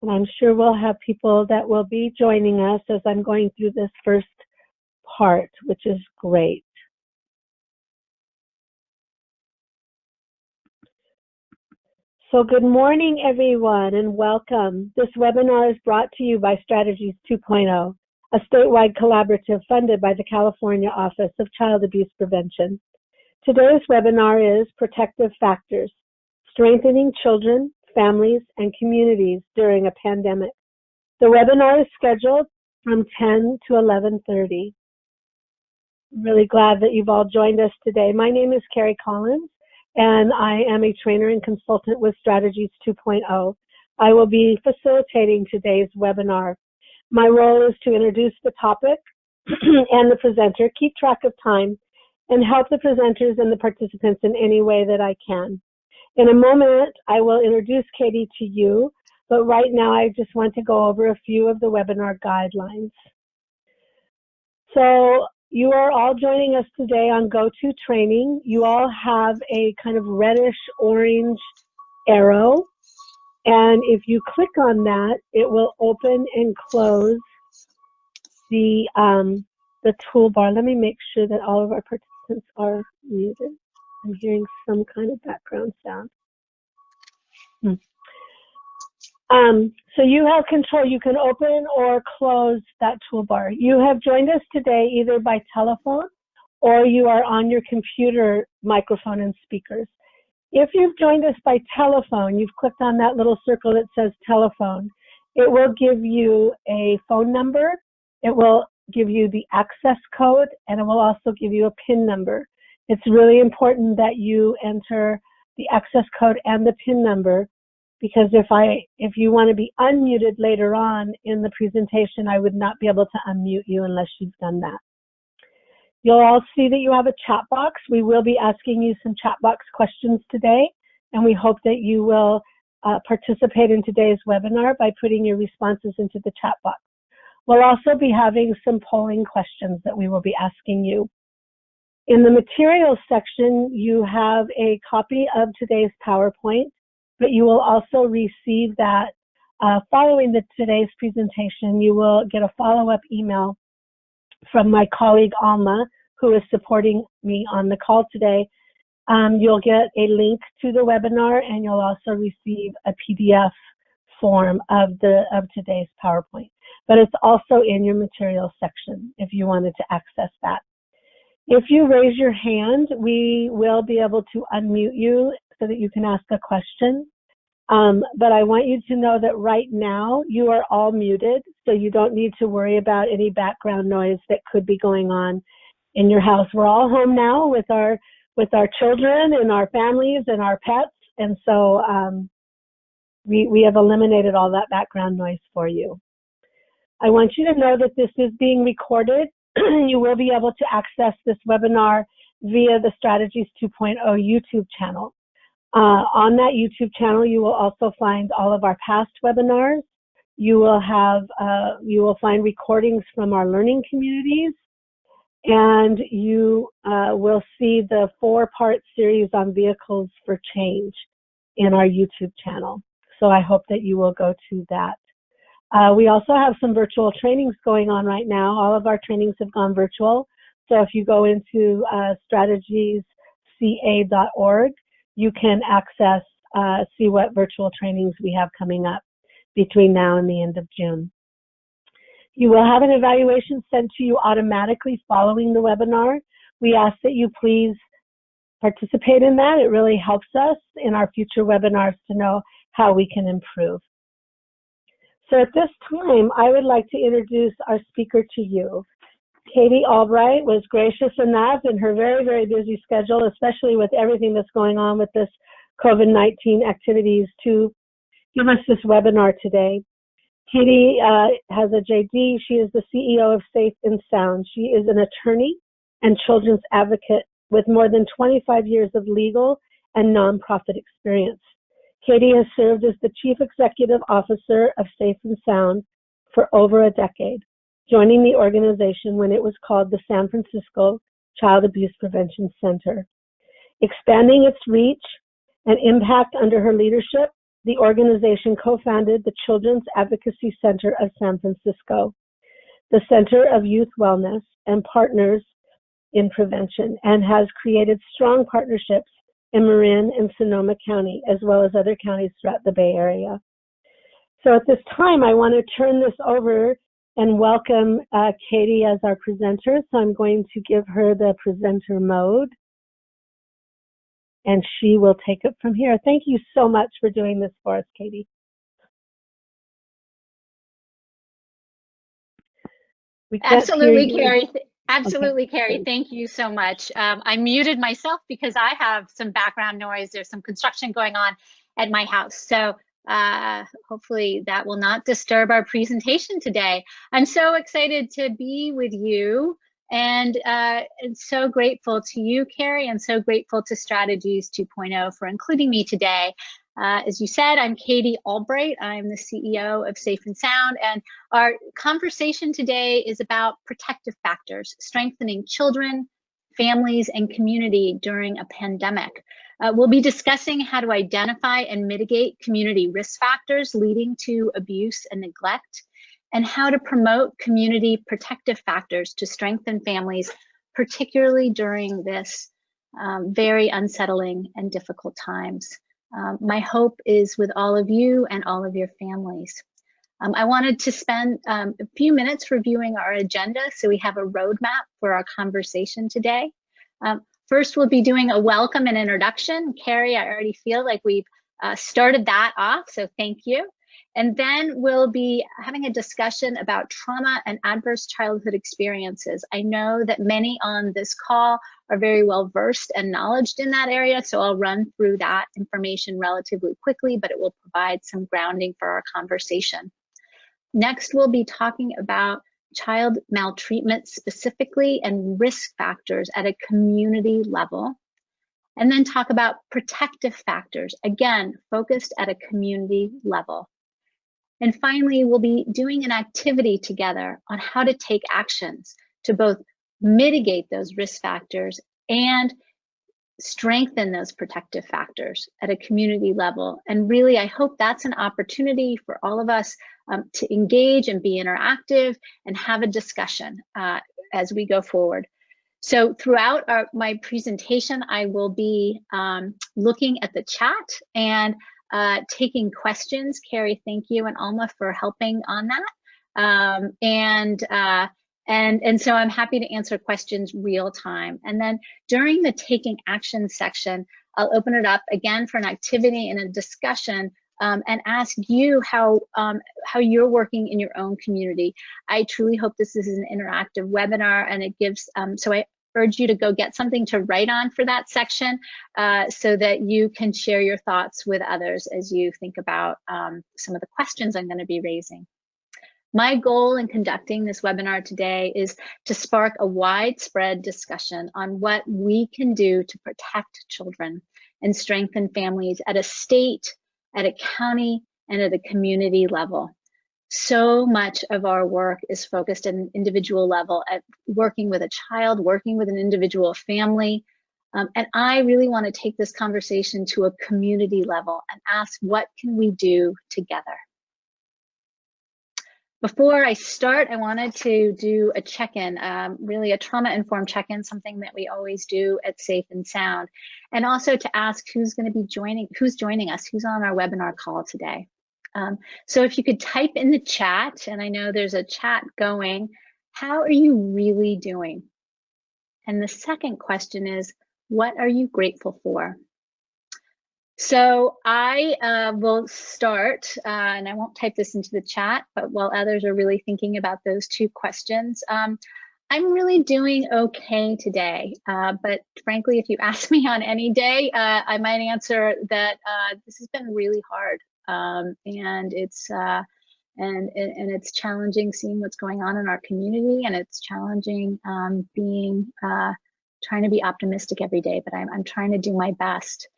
And I'm sure we'll have people that will be joining us as I'm going through this first part, which is great. So good morning, everyone, and welcome. This webinar is brought to you by Strategies 2.0, a statewide collaborative funded by the California Office of Child Abuse Prevention. Today's webinar is Protective Factors, Strengthening Children, Families, and Communities During a Pandemic. The webinar is scheduled from 10 to 11:30. I'm really glad that you've all joined us today. My name is Carrie Collins, and I am a trainer and consultant with Strategies 2.0. I will be facilitating today's webinar. My role is to introduce the topic and the presenter, keep track of time, and help the presenters and the participants in any way that I can. In a moment, I will introduce Katie to you, but right now I just want to go over a few of the webinar guidelines. So you are all joining us today on GoToTraining. You all have a kind of reddish orange arrow, and if you click on that, it will open and close the toolbar. Let me make sure that all of our participants are muted. I'm hearing some kind of background sound. So you have control. You can open or close that toolbar. You have joined us today either by telephone or you are on your computer microphone and speakers. If you've joined us by telephone, you've clicked on that little circle that says telephone. It will give you a phone number. It will give you the access code, and it will also give you a PIN number. It's really important that you enter the access code and the PIN number, because if you want to be unmuted later on in the presentation, I would not be able to unmute you unless you've done that. You'll all see that you have a chat box. We will be asking you some chat box questions today, and we hope that you will participate in today's webinar by putting your responses into the chat box. We'll also be having some polling questions that we will be asking you. In the materials section, you have a copy of today's PowerPoint, but you will also receive that following today's presentation. You will get a follow-up email from my colleague Alma, who is supporting me on the call today. You'll get a link to the webinar, and you'll also receive a PDF form of today's PowerPoint. But it's also in your materials section if you wanted to access that. If you raise your hand, we will be able to unmute you so that you can ask a question. But I want you to know that right now you are all muted, so you don't need to worry about any background noise that could be going on in your house. We're all home now with our children and our families and our pets, and so we have eliminated all that background noise for you. I want you to know that this is being recorded. You will be able to access this webinar via the Strategies 2.0 YouTube channel. On that YouTube channel, you will also find all of our past webinars. You will find recordings from our learning communities, and you will see the 4-part series on vehicles for change in our YouTube channel. So I hope that you will go to that. We also have some virtual trainings going on right now. All of our trainings have gone virtual. So if you go into strategiesca.org, you can see what virtual trainings we have coming up between now and the end of June. You will have an evaluation sent to you automatically following the webinar. We ask that you please participate in that. It really helps us in our future webinars to know how we can improve. So at this time, I would like to introduce our speaker to you. Katie Albright was gracious enough in her very, very busy schedule, especially with everything that's going on with this COVID-19 activities, to give us this webinar today. Katie has a JD. She is the CEO of Safe and Sound. She is an attorney and children's advocate with more than 25 years of legal and nonprofit experience. Katie has served as the Chief Executive Officer of Safe and Sound for over a decade, joining the organization when it was called the San Francisco Child Abuse Prevention Center. Expanding its reach and impact under her leadership, the organization co-founded the Children's Advocacy Center of San Francisco, the Center of Youth Wellness, and Partners in Prevention, and has created strong partnerships in Marin and Sonoma County, as well as other counties throughout the Bay Area. So at this time, I want to turn this over and welcome Katie as our presenter. So I'm going to give her the presenter mode, and she will take it from here. Thank you so much for doing this for us, Katie. Absolutely, Carrie. Absolutely, okay. Carrie. Thank you so much. I muted myself because I have some background noise. There's some construction going on at my house. So hopefully that will not disturb our presentation today. I'm so excited to be with you, and so grateful to you, Carrie, and so grateful to Strategies 2.0 for including me today. As you said, I'm Katie Albright. I'm the CEO of Safe and Sound, and our conversation today is about protective factors, strengthening children, families, and community during a pandemic. We'll be discussing how to identify and mitigate community risk factors leading to abuse and neglect, and how to promote community protective factors to strengthen families, particularly during this very unsettling and difficult times. My hope is with all of you and all of your families. I wanted to spend a few minutes reviewing our agenda so we have a roadmap for our conversation today. First, we'll be doing a welcome and introduction. Carrie, I already feel like we've started that off, so thank you. And then we'll be having a discussion about trauma and adverse childhood experiences. I know that many on this call are very well versed and knowledgeable in that area, so I'll run through that information relatively quickly, but it will provide some grounding for our conversation. Next, we'll be talking about child maltreatment specifically and risk factors at a community level, and then talk about protective factors, again, focused at a community level. And finally, we'll be doing an activity together on how to take actions to both mitigate those risk factors and strengthen those protective factors at a community level. And really, I hope that's an opportunity for all of us to engage and be interactive and have a discussion as we go forward. So throughout my presentation, I will be looking at the chat and taking questions. Carrie, thank you, and Alma for helping on that. And so I'm happy to answer questions real time. And then during the taking action section, I'll open it up again for an activity and a discussion and ask you how you're working in your own community. I truly hope this is an interactive webinar, and it gives, so I urge you to go get something to write on for that section so that you can share your thoughts with others as you think about some of the questions I'm going to be raising. My goal in conducting this webinar today is to spark a widespread discussion on what we can do to protect children and strengthen families at a state, at a county, and at a community level. So much of our work is focused at an individual level, at working with a child, working with an individual family. And I really want to take this conversation to a community level and ask, what can we do together? Before I start, I wanted to do a check-in, really a trauma-informed check-in, something that we always do at Safe and Sound, and also to ask who's going to be joining us, who's on our webinar call today. So if you could type in the chat, and I know there's a chat going, how are you really doing? And the second question is, what are you grateful for? So I will start, and I won't type this into the chat, but while others are really thinking about those two questions, I'm really doing okay today. But frankly, if you ask me on any day, I might answer that this has been really hard. And it's challenging seeing what's going on in our community, and it's challenging trying to be optimistic every day, but I'm trying to do my best.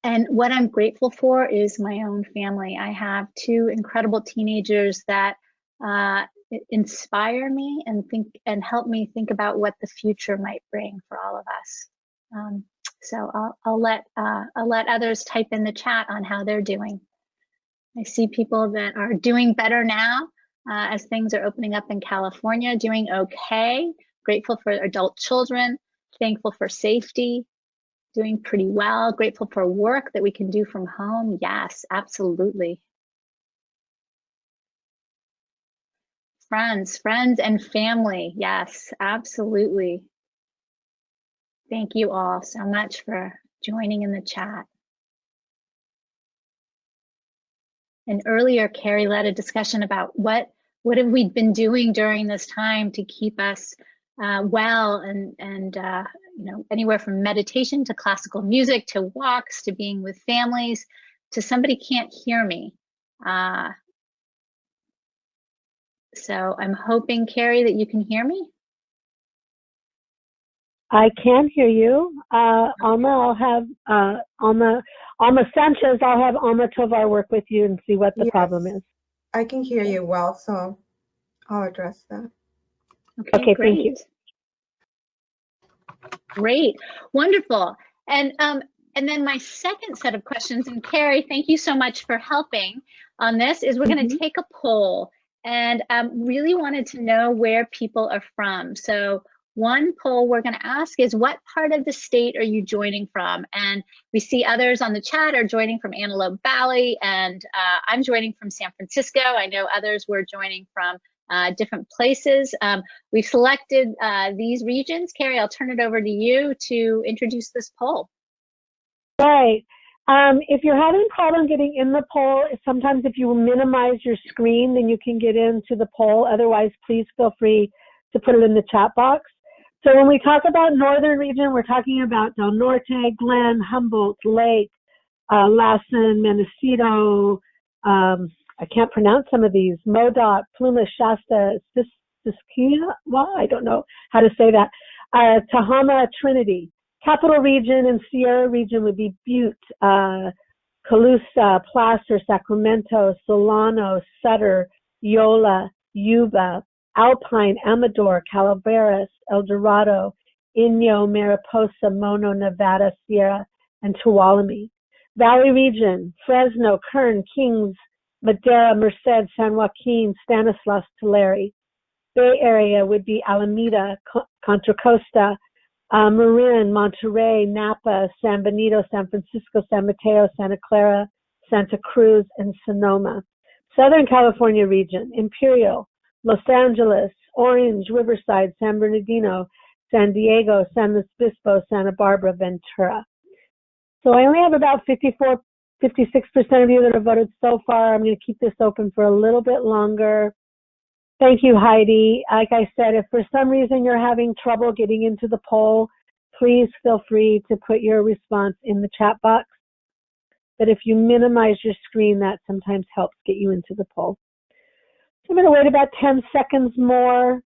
And what I'm grateful for is my own family. I have two incredible teenagers that inspire me and help me think about what the future might bring for all of us. So I'll let others type in the chat on how they're doing. I see people that are doing better now as things are opening up in California, doing okay, grateful for adult children, thankful for safety, doing pretty well, grateful for work that we can do from home. Yes, absolutely. Friends and family. Yes, absolutely. Thank you all so much for joining in the chat. And earlier, Carrie led a discussion about what have we been doing during this time to keep us well, and you know, anywhere from meditation to classical music to walks to being with families to somebody can't hear me. So I'm hoping, Carrie, that you can hear me. I can hear you. Alma, I'll have Alma Sanchez, I'll have Alma Tovar work with you and see what the problem is. I can hear you well, so I'll address that. Okay, great. Thank you. Great, wonderful. And then my second set of questions, and Carrie, thank you so much for helping on this, is we're going to take a poll, and really wanted to know where people are from. So one poll we're going to ask is, what part of the state are you joining from? And we see others on the chat are joining from Antelope Valley, and I'm joining from San Francisco. I know others were joining from different places. We've selected these regions. Carrie, I'll turn it over to you to introduce this poll. Right. If you're having problem getting in the poll, sometimes if you minimize your screen, then you can get into the poll. Otherwise, please feel free to put it in the chat box. So when we talk about northern region, we're talking about Del Norte, Glen, Humboldt, Lake, Lassen, Mendocino, I can't pronounce some of these, Modoc, Plumas, Shasta, Siskiyou, well, I don't know how to say that, Tahoma, Trinity. Capital region and Sierra region would be Butte, Colusa, Placer, Sacramento, Solano, Sutter, Yola, Yuba, Alpine, Amador, Calaveras, El Dorado, Inyo, Mariposa, Mono, Nevada, Sierra, and Tuolumne. Valley region, Fresno, Kern, Kings, Madera, Merced, San Joaquin, Stanislaus, Tulare. Bay Area would be Alameda, Contra Costa, Marin, Monterey, Napa, San Benito, San Francisco, San Mateo, Santa Clara, Santa Cruz, and Sonoma. Southern California region, Imperial, Los Angeles, Orange, Riverside, San Bernardino, San Diego, San Luis Obispo, Santa Barbara, Ventura. So I only have about 56% of you that have voted so far. I'm going to keep this open for a little bit longer. Thank you, Heidi. Like I said, if for some reason you're having trouble getting into the poll, please feel free to put your response in the chat box. But if you minimize your screen, that sometimes helps get you into the poll. So I'm going to wait about 10 seconds more.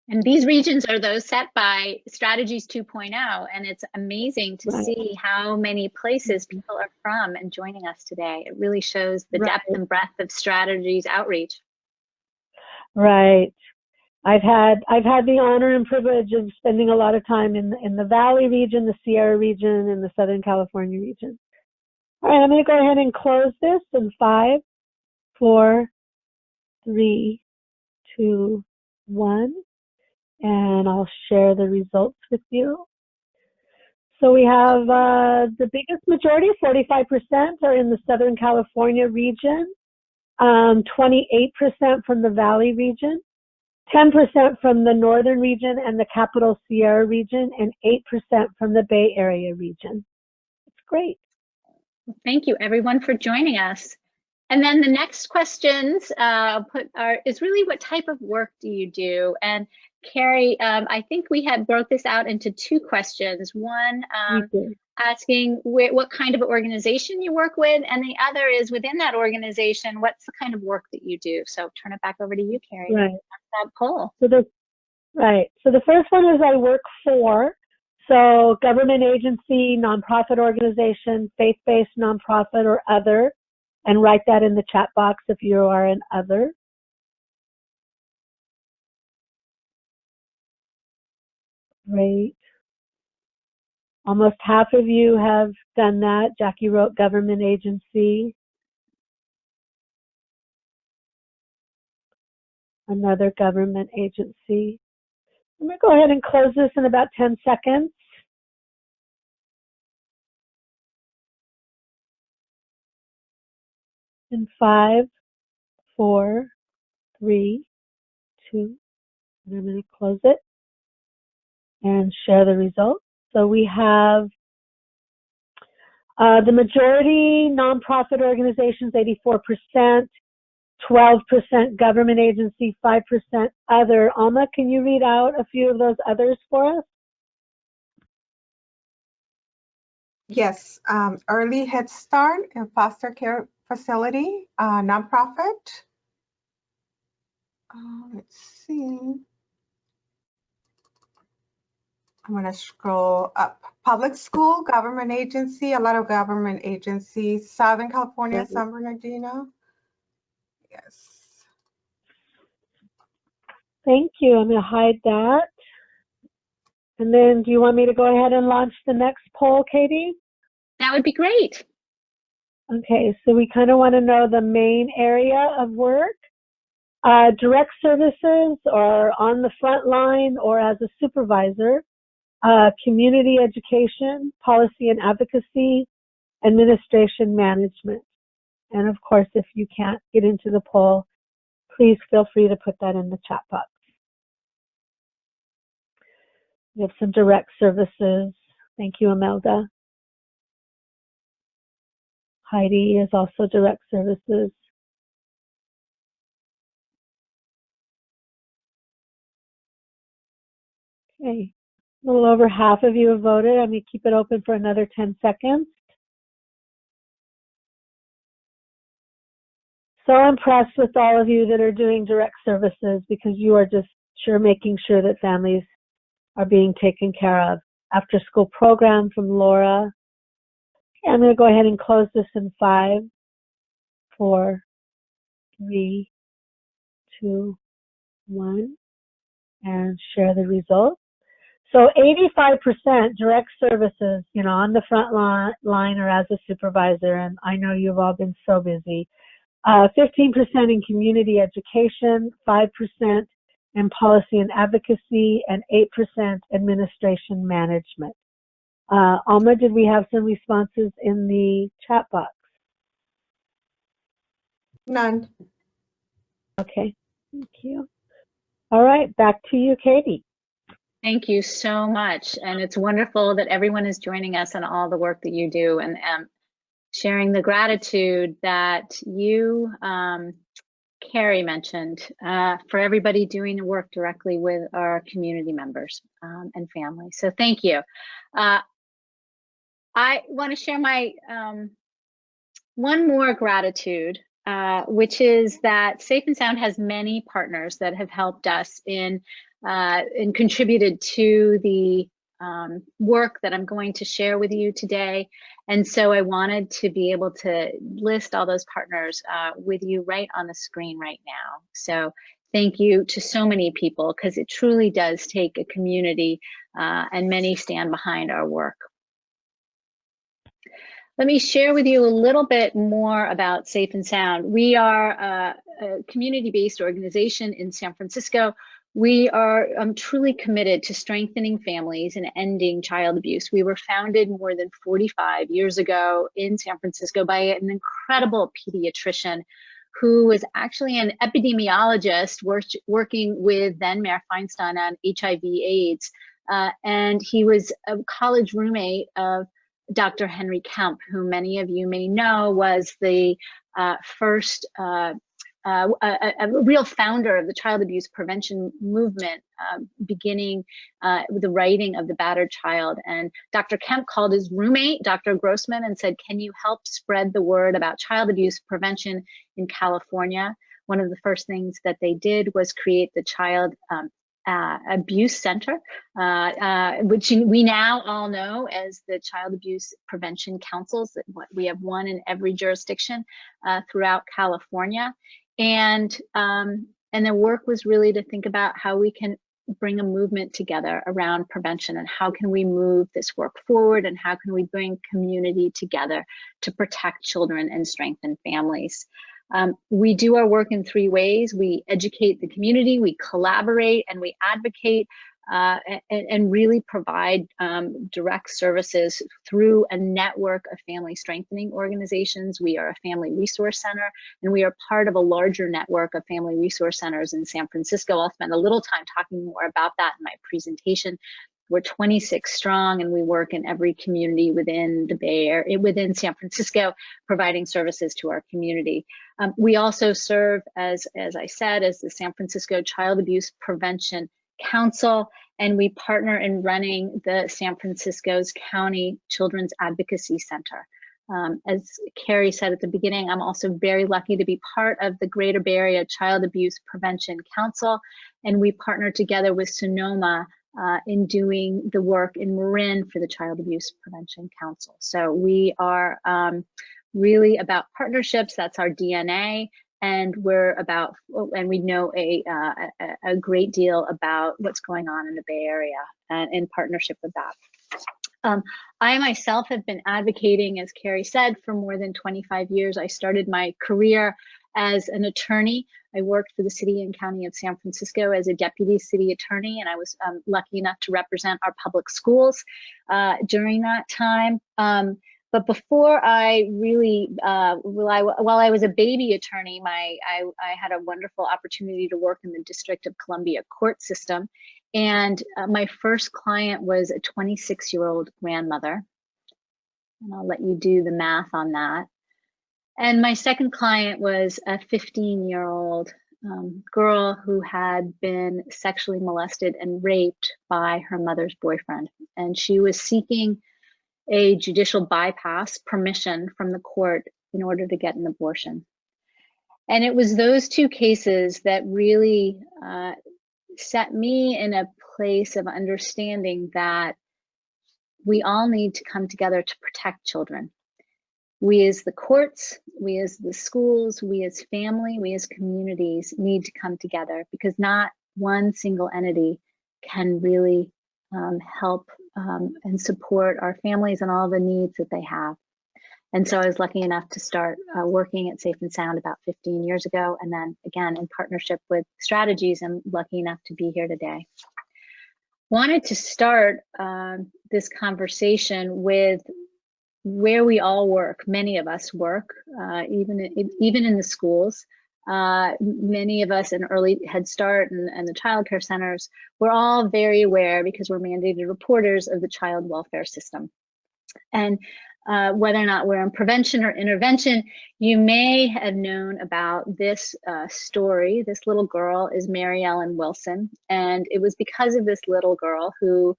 And these regions are those set by Strategies 2.0, and it's amazing to see how many places people are from and joining us today. It really shows the depth and breadth of Strategies outreach. Right. I've had the honor and privilege of spending a lot of time in the Valley region, the Sierra region, and the Southern California region. All right, I'm going to go ahead and close this in 5, 4, 3, 2, 1. And I'll share the results with you. So we have the biggest majority, 45%, are in the Southern California region, 28% from the Valley region, 10% from the Northern region and the Capital Sierra region, and 8% from the Bay Area region. It's great. Well, thank you, everyone, for joining us. And then the next questions is really, what type of work do you do? And Carrie, I think we had broke this out into 2 questions. One, asking what kind of organization you work with, and the other is, within that organization, what's the kind of work that you do? So turn it back over to you, Carrie. Right. That poll. So the first one is I work for, so government agency, nonprofit organization, faith-based nonprofit, or other, and write that in the chat box if you are an other. Great. Almost half of you have done that. Jackie wrote government agency. Another government agency. I'm going to go ahead and close this in about 10 seconds. In 5, 4, 3, 2, and I'm going to close it and share the results. So we have the majority nonprofit organizations, 84%, 12% government agency, 5% other. Alma, can you read out a few of those others for us? Yes, Early Head Start and Foster Care Facility, nonprofit. Let's see. I'm going to scroll up. Public school, government agency, a lot of government agencies. Southern California, Right. San Bernardino. Yes. Thank you. I'm going to hide that. And then do you want me to go ahead and launch the next poll, Katie? That would be great. Okay, so we kind of want to know the main area of work. Direct services or on the front line or as a supervisor, community education, policy and advocacy, administration management. And of course, if you can't get into the poll, please feel free to put that in the chat box. We have some direct services. Thank you, Imelda. Heidi is also direct services. Okay, a little over half of you have voted. I'm going to keep it open for another 10 seconds. So impressed with all of you that are doing direct services because you are just making sure that families are being taken care of. After school program from Laura. Okay, I'm going to go ahead and close this in 5, 4, 3, 2, 1, and share the results. So 85% direct services, you know, on the front line or as a supervisor, and I know you've all been so busy. 15% in community education, 5% in policy and advocacy, and 8% administration management. Alma, did we have some responses in the chat box? None. Okay, thank you. All right, back to you, Katie. Thank you so much. And it's wonderful that everyone is joining us on all the work that you do and sharing the gratitude that you, Carrie mentioned, for everybody doing the work directly with our community members and families. So thank you. I want to share my one more gratitude, which is that Safe and Sound has many partners that have helped us in and contributed to the work that I'm going to share with you today. And so I wanted to be able to list all those partners with you right on the screen right now. So thank you to so many people, because it truly does take a community and many stand behind our work. Let me share with you a little bit more about Safe and Sound. We are a community-based organization in San Francisco. We are truly committed to strengthening families and ending child abuse. We were founded more than 45 years ago in San Francisco by an incredible pediatrician who was actually an epidemiologist working with then Mayor Feinstein on HIV/AIDS. And he was a college roommate of Dr. Henry Kemp, who many of you may know was the first a real founder of the child abuse prevention movement, beginning with the writing of The Battered Child. And Dr. Kemp called his roommate, Dr. Grossman, and said, can you help spread the word about child abuse prevention in California? One of the first things that they did was create the Child Abuse Center, which we now all know as the Child Abuse Prevention Councils. We have one in every jurisdiction throughout California. And their work was really to think about how we can bring a movement together around prevention, and how can we move this work forward, and how can we bring community together to protect children and strengthen families. We do our work in 3 ways. We educate the community, we collaborate, and we advocate and really provide direct services through a network of family strengthening organizations. We are a family resource center, and we are part of a larger network of family resource centers in San Francisco. I'll spend a little time talking more about that in my presentation. We're 26 strong, and we work in every community within the Bay Area, within San Francisco, providing services to our community. We also serve, as I said, as the San Francisco Child Abuse Prevention Council, and we partner in running the San Francisco's County Children's Advocacy Center. As Carrie said at the beginning, I'm also very lucky to be part of the Greater Bay Area Child Abuse Prevention Council, and we partner together with Sonoma in doing the work in Marin for the Child Abuse Prevention Council. So we are really about partnerships. That's our DNA. And we're about, and we know a great deal about what's going on in the Bay Area and in partnership with that. I myself have been advocating, as Carrie said, for more than 25 years. I started my career as an attorney. I worked for the city and county of San Francisco as a deputy city attorney, and I was lucky enough to represent our public schools during that time. But before I really, while I was a baby attorney, I had a wonderful opportunity to work in the District of Columbia court system. And my first client was a 26-year-old grandmother. And I'll let you do the math on that. And my second client was a 15-year-old girl who had been sexually molested and raped by her mother's boyfriend. And she was seeking a judicial bypass permission from the court in order to get an abortion. And it was those 2 cases that really set me in a place of understanding that we all need to come together to protect children. We as the courts, we as the schools, we as family, we as communities need to come together, because not one single entity can really help and support our families and all the needs that they have. And so I was lucky enough to start working at Safe and Sound about 15 years ago, and then again in partnership with Strategies, I'm lucky enough to be here today. Wanted to start this conversation with where we all work. Many of us work, even in the schools. Many of us in early Head Start and the child care centers, we're all very aware, because we're mandated reporters, of the child welfare system. And whether or not we're in prevention or intervention, you may have known about this story. This little girl is Mary Ellen Wilson, and it was because of this little girl who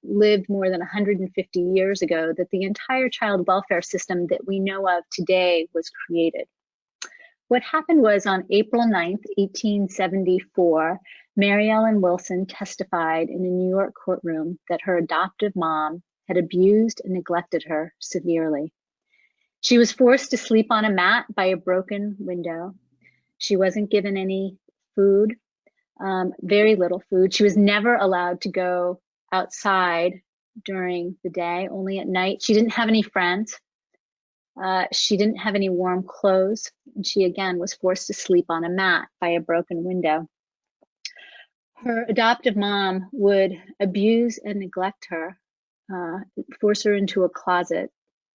lived more than 150 years ago that the entire child welfare system that we know of today was created. What happened was, on April 9th, 1874, Mary Ellen Wilson testified in a New York courtroom that her adoptive mom had abused and neglected her severely. She was forced to sleep on a mat by a broken window. She wasn't given any food, very little food. She was never allowed to go outside during the day, only at night. She didn't have any friends. She didn't have any warm clothes. And she again was forced to sleep on a mat by a broken window. Her adoptive mom would abuse and neglect her, force her into a closet,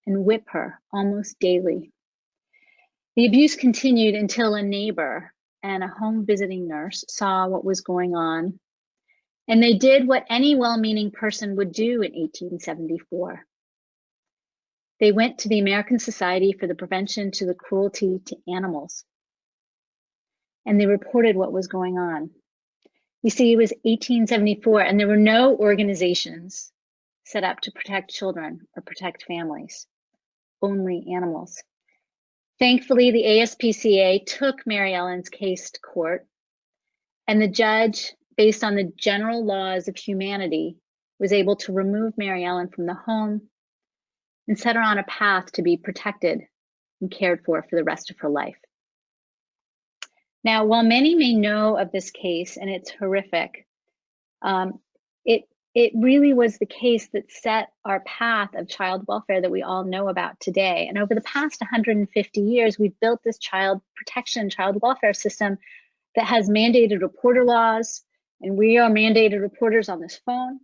and whip her almost daily. The abuse continued until a neighbor and a home visiting nurse saw what was going on, and they did what any well-meaning person would do in 1874. They went to the American Society for the Prevention to the Cruelty to Animals, and they reported what was going on. You see, it was 1874, and there were no organizations set up to protect children or protect families, only animals. Thankfully, the ASPCA took Mary Ellen's case to court, and the judge, based on the general laws of humanity, was able to remove Mary Ellen from the home and set her on a path to be protected and cared for the rest of her life. Now, while many may know of this case and it's horrific, It really was the case that set our path of child welfare that we all know about today. And over the past 150 years, we've built this child protection, child welfare system that has mandated reporter laws, and we are mandated reporters on this phone,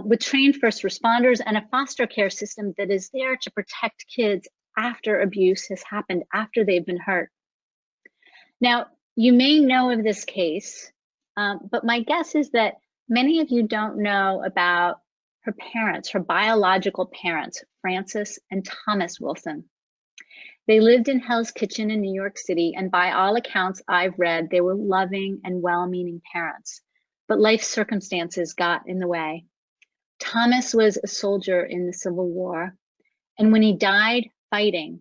with trained first responders and a foster care system that is there to protect kids after abuse has happened, after they've been hurt. Now, you may know of this case, but my guess is that many of you don't know about her parents, her biological parents, Frances and Thomas Wilson. They lived in Hell's Kitchen in New York City, and by all accounts I've read, they were loving and well-meaning parents, but life circumstances got in the way. Thomas was a soldier in the Civil War, and when he died fighting,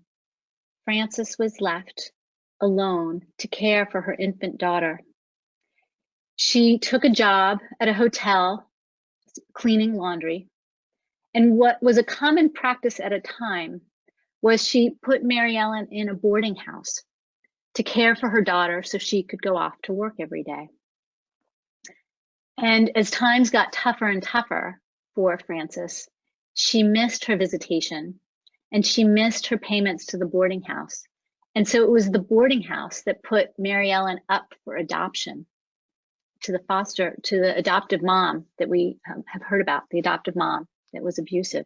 Frances was left alone to care for her infant daughter. She took a job at a hotel cleaning laundry, and what was a common practice at a time was she put Mary Ellen in a boarding house to care for her daughter so she could go off to work every day. And as times got tougher and tougher for Frances, she missed her visitation and she missed her payments to the boarding house. And so it was the boarding house that put Mary Ellen up for adoption to the adoptive mom that we have heard about, the adoptive mom that was abusive.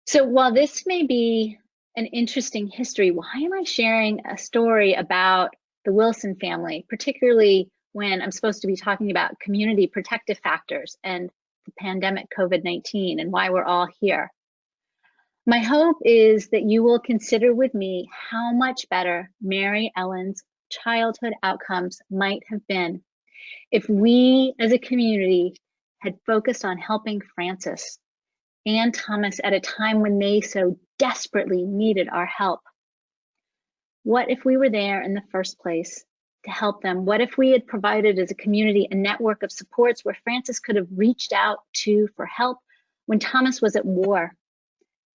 So while this may be an interesting history, why am I sharing a story about the Wilson family, particularly when I'm supposed to be talking about community protective factors and the pandemic COVID-19 and why we're all here? My hope is that you will consider with me how much better Mary Ellen's childhood outcomes might have been if we as a community had focused on helping Frances and Thomas at a time when they so desperately needed our help. What if we were there in the first place to help them? What if we had provided as a community a network of supports where Frances could have reached out to for help when Thomas was at war?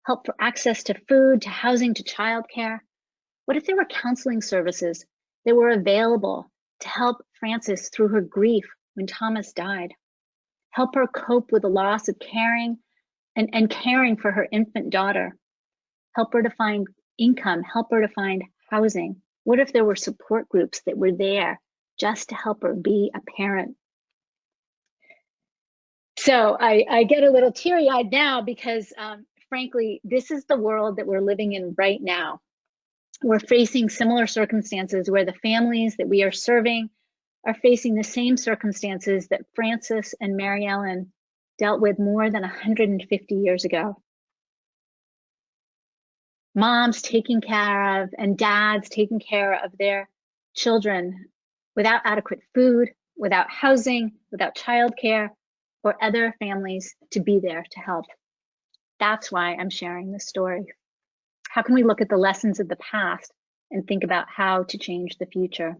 Help for access to food, to housing, to childcare? What if there were counseling services that were available to help Frances through her grief when Thomas died? Help her cope with the loss of caring and caring for her infant daughter. Help her to find income, help her to find housing. What if there were support groups that were there just to help her be a parent? So I get a little teary-eyed now because frankly, this is the world that we're living in right now. We're facing similar circumstances where the families that we are serving are facing the same circumstances that Frances and Mary Ellen dealt with more than 150 years ago. Moms taking care of and dads taking care of their children without adequate food, without housing, without childcare, or other families to be there to help. That's why I'm sharing this story. How can we look at the lessons of the past and think about how to change the future?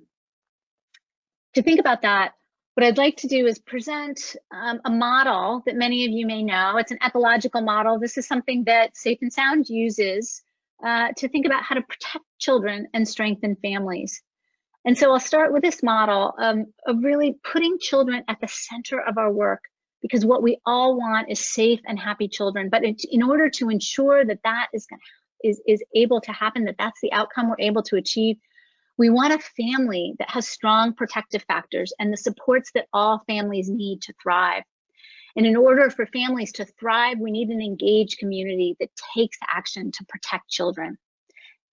To think about that, what I'd like to do is present a model that many of you may know. It's an ecological model. This is something that Safe and Sound uses to think about how to protect children and strengthen families. And so I'll start with this model of really putting children at the center of our work, because what we all want is safe and happy children. But in order to ensure that that is able to happen, that that's the outcome we're able to achieve, we want a family that has strong protective factors and the supports that all families need to thrive. And in order for families to thrive, we need an engaged community that takes action to protect children.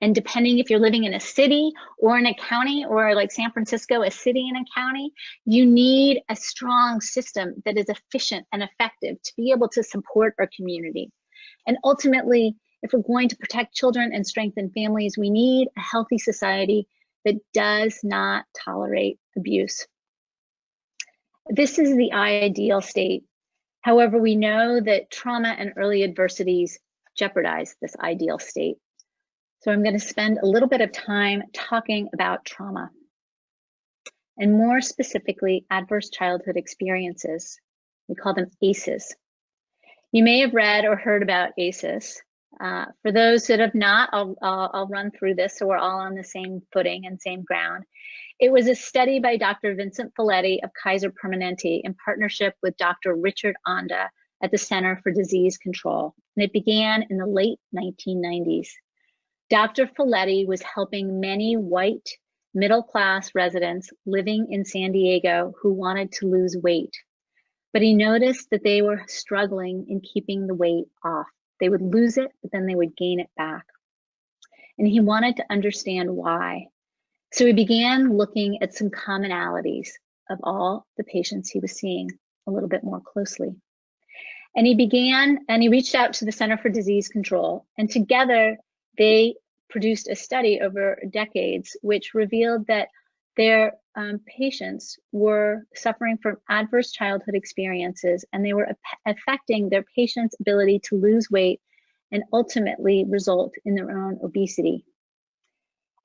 And depending if you're living in a city or in a county, or like San Francisco, a city and a county, you need a strong system that is efficient and effective to be able to support our community. And ultimately, if we're going to protect children and strengthen families, we need a healthy society that does not tolerate abuse. This is the ideal state. However, we know that trauma and early adversities jeopardize this ideal state. So I'm going to spend a little bit of time talking about trauma, and more specifically, adverse childhood experiences. We call them ACEs. You may have read or heard about ACEs. For those that have not, I'll run through this so we're all on the same footing and same ground. It was a study by Dr. Vincent Folletti of Kaiser Permanente in partnership with Dr. Richard Onda at the Center for Disease Control, and it began in the late 1990s. Dr. Folletti was helping many white middle-class residents living in San Diego who wanted to lose weight, but he noticed that they were struggling in keeping the weight off. They would lose it, but then they would gain it back. And he wanted to understand why. So he began looking at some commonalities of all the patients he was seeing a little bit more closely. And he reached out to the Center for Disease Control, and together they produced a study over decades which revealed that their patients were suffering from adverse childhood experiences, and they were affecting their patients' ability to lose weight and ultimately result in their own obesity.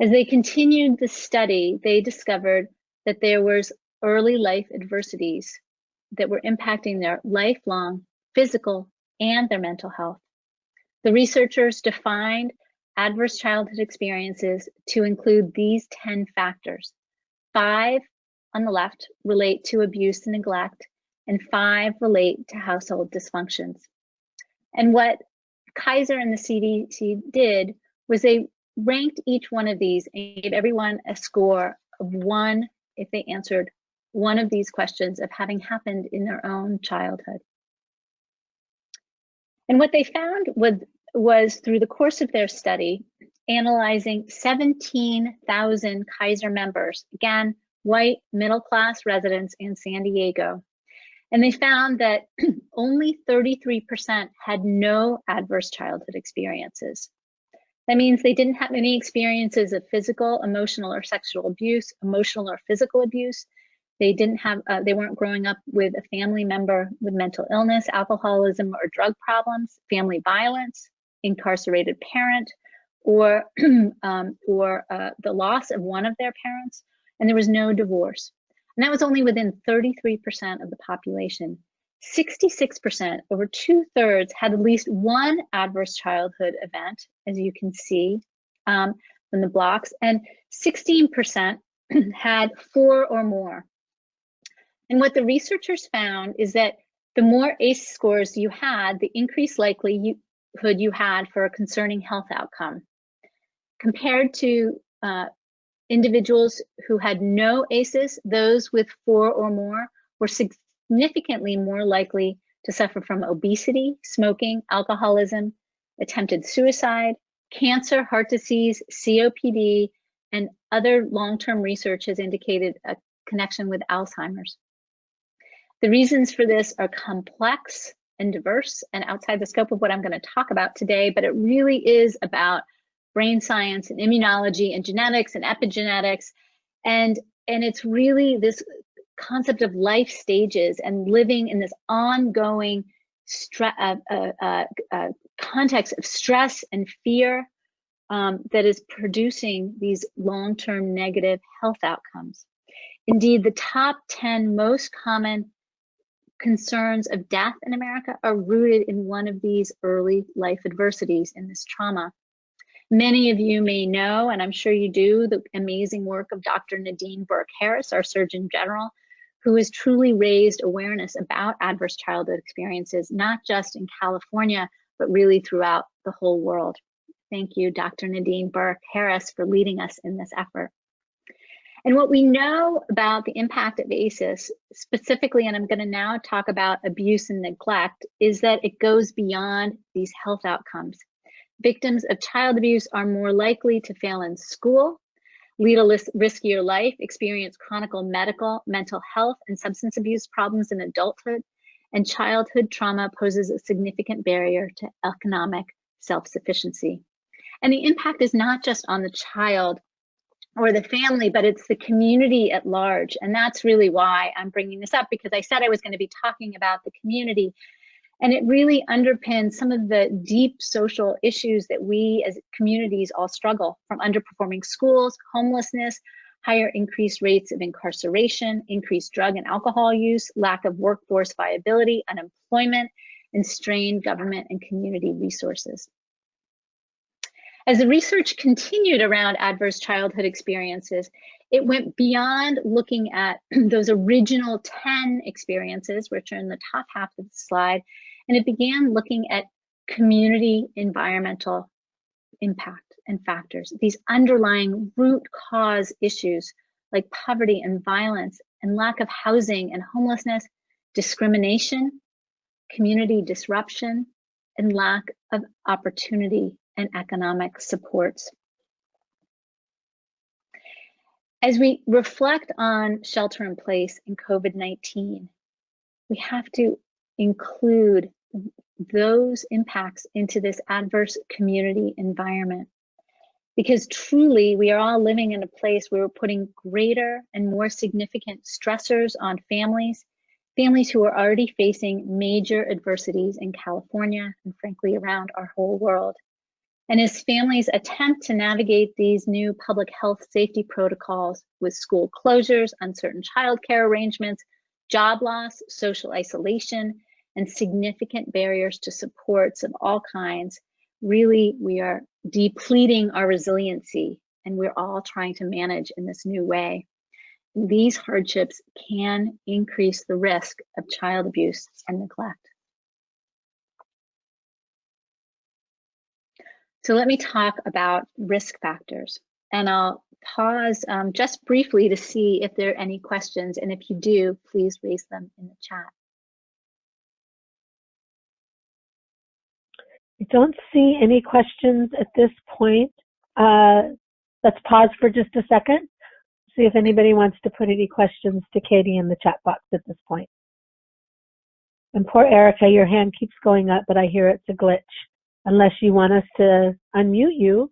As they continued the study, they discovered that there was early life adversities that were impacting their lifelong physical and their mental health. The researchers defined adverse childhood experiences to include these 10 factors. 5 on the left relate to abuse and neglect, and 5 relate to household dysfunctions. And what Kaiser and the CDC did was they ranked each one of these and gave everyone a score of 1 if they answered one of these questions of having happened in their own childhood. And what they found was through the course of their study, analyzing 17,000 Kaiser members, again, white middle-class residents in San Diego. And they found that only 33% had no adverse childhood experiences. That means they didn't have any experiences of physical, emotional, or sexual abuse, emotional or physical abuse. They weren't growing up with a family member with mental illness, alcoholism, or drug problems, family violence, incarcerated parent, or the loss of one of their parents, and there was no divorce. And that was only within 33% of the population. 66%, over 2/3, had at least one adverse childhood event, as you can see from the blocks, and 16% had 4 or more. And what the researchers found is that the more ACE scores you had, the increased likelihood you had for a concerning health outcome. Compared to individuals who had no ACEs, those with 4 or more were significantly more likely to suffer from obesity, smoking, alcoholism, attempted suicide, cancer, heart disease, COPD, and other long-term research has indicated a connection with Alzheimer's. The reasons for this are complex and diverse and outside the scope of what I'm going to talk about today, but it really is about brain science and immunology and genetics and epigenetics. And it's really this concept of life stages and living in this ongoing context of stress and fear that is producing these long-term negative health outcomes. Indeed, the top 10 most common concerns of death in America are rooted in one of these early life adversities, in this trauma. Many of you may know, and I'm sure you do, the amazing work of Dr. Nadine Burke-Harris, our Surgeon General, who has truly raised awareness about adverse childhood experiences, not just in California, but really throughout the whole world. Thank you, Dr. Nadine Burke-Harris, for leading us in this effort. And what we know about the impact of ACEs specifically, and I'm going to now talk about abuse and neglect, is that it goes beyond these health outcomes. Victims of child abuse are more likely to fail in school, lead a riskier life, experience chronic mental health, and substance abuse problems in adulthood, and childhood trauma poses a significant barrier to economic self-sufficiency. And the impact is not just on the child or the family, but it's the community at large. And that's really why I'm bringing this up, because I said I was going to be talking about the community. And it really underpins some of the deep social issues that we as communities all struggle, from underperforming schools, homelessness, higher increased rates of incarceration, increased drug and alcohol use, lack of workforce viability, unemployment, and strained government and community resources. As the research continued around adverse childhood experiences, it went beyond looking at those original 10 experiences, which are in the top half of the slide, and it began looking at community environmental impact and factors, these underlying root cause issues like poverty and violence and lack of housing and homelessness, discrimination, community disruption, and lack of opportunity and economic supports. As we reflect on shelter in place and COVID-19, we have to include those impacts into this adverse community environment, because truly we are all living in a place where we're putting greater and more significant stressors on families who are already facing major adversities in California and frankly around our whole world. And as families attempt to navigate these new public health safety protocols with school closures, uncertain childcare arrangements, job loss, social isolation, and significant barriers to supports of all kinds, really we are depleting our resiliency, and we're all trying to manage in this new way. These hardships can increase the risk of child abuse and neglect. So let me talk about risk factors, and I'll pause just briefly to see if there are any questions, and if you do, please raise them in the chat. I don't see any questions at this point. Let's pause for just a second, see if anybody wants to put any questions to Katie in the chat box at this point. And poor Erica, your hand keeps going up, but I hear it's a glitch. Unless you want us to unmute you.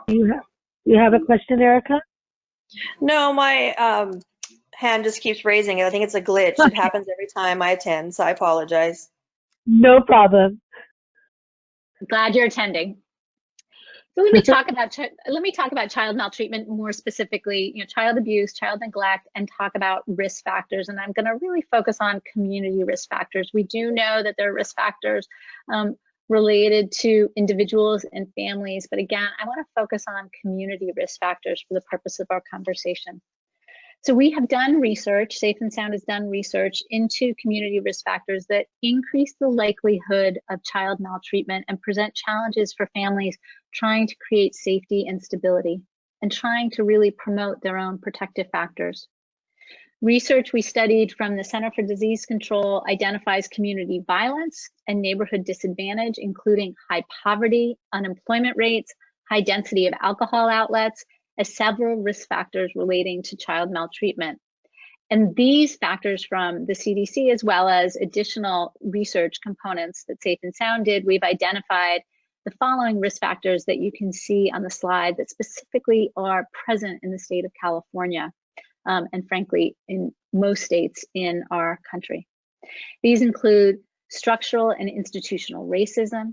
You have a question, Erica? No, my hand just keeps raising. I think it's a glitch. It happens every time I attend, so I apologize. No problem. Glad you're attending. So let me talk about child maltreatment more specifically, child abuse, child neglect, and talk about risk factors. And I'm going to really focus on community risk factors. We do know that there are risk factors related to individuals and families, but again, I want to focus on community risk factors for the purpose of our conversation. So we have done research, Safe and Sound has done research into community risk factors that increase the likelihood of child maltreatment and present challenges for families trying to create safety and stability and trying to really promote their own protective factors. Research we studied from the Center for Disease Control identifies community violence and neighborhood disadvantage, including high poverty, unemployment rates, high density of alcohol outlets, as several risk factors relating to child maltreatment. And these factors from the CDC, as well as additional research components that Safe and Sound did, we've identified the following risk factors that you can see on the slide that specifically are present in the state of California, and frankly, in most states in our country. These include structural and institutional racism,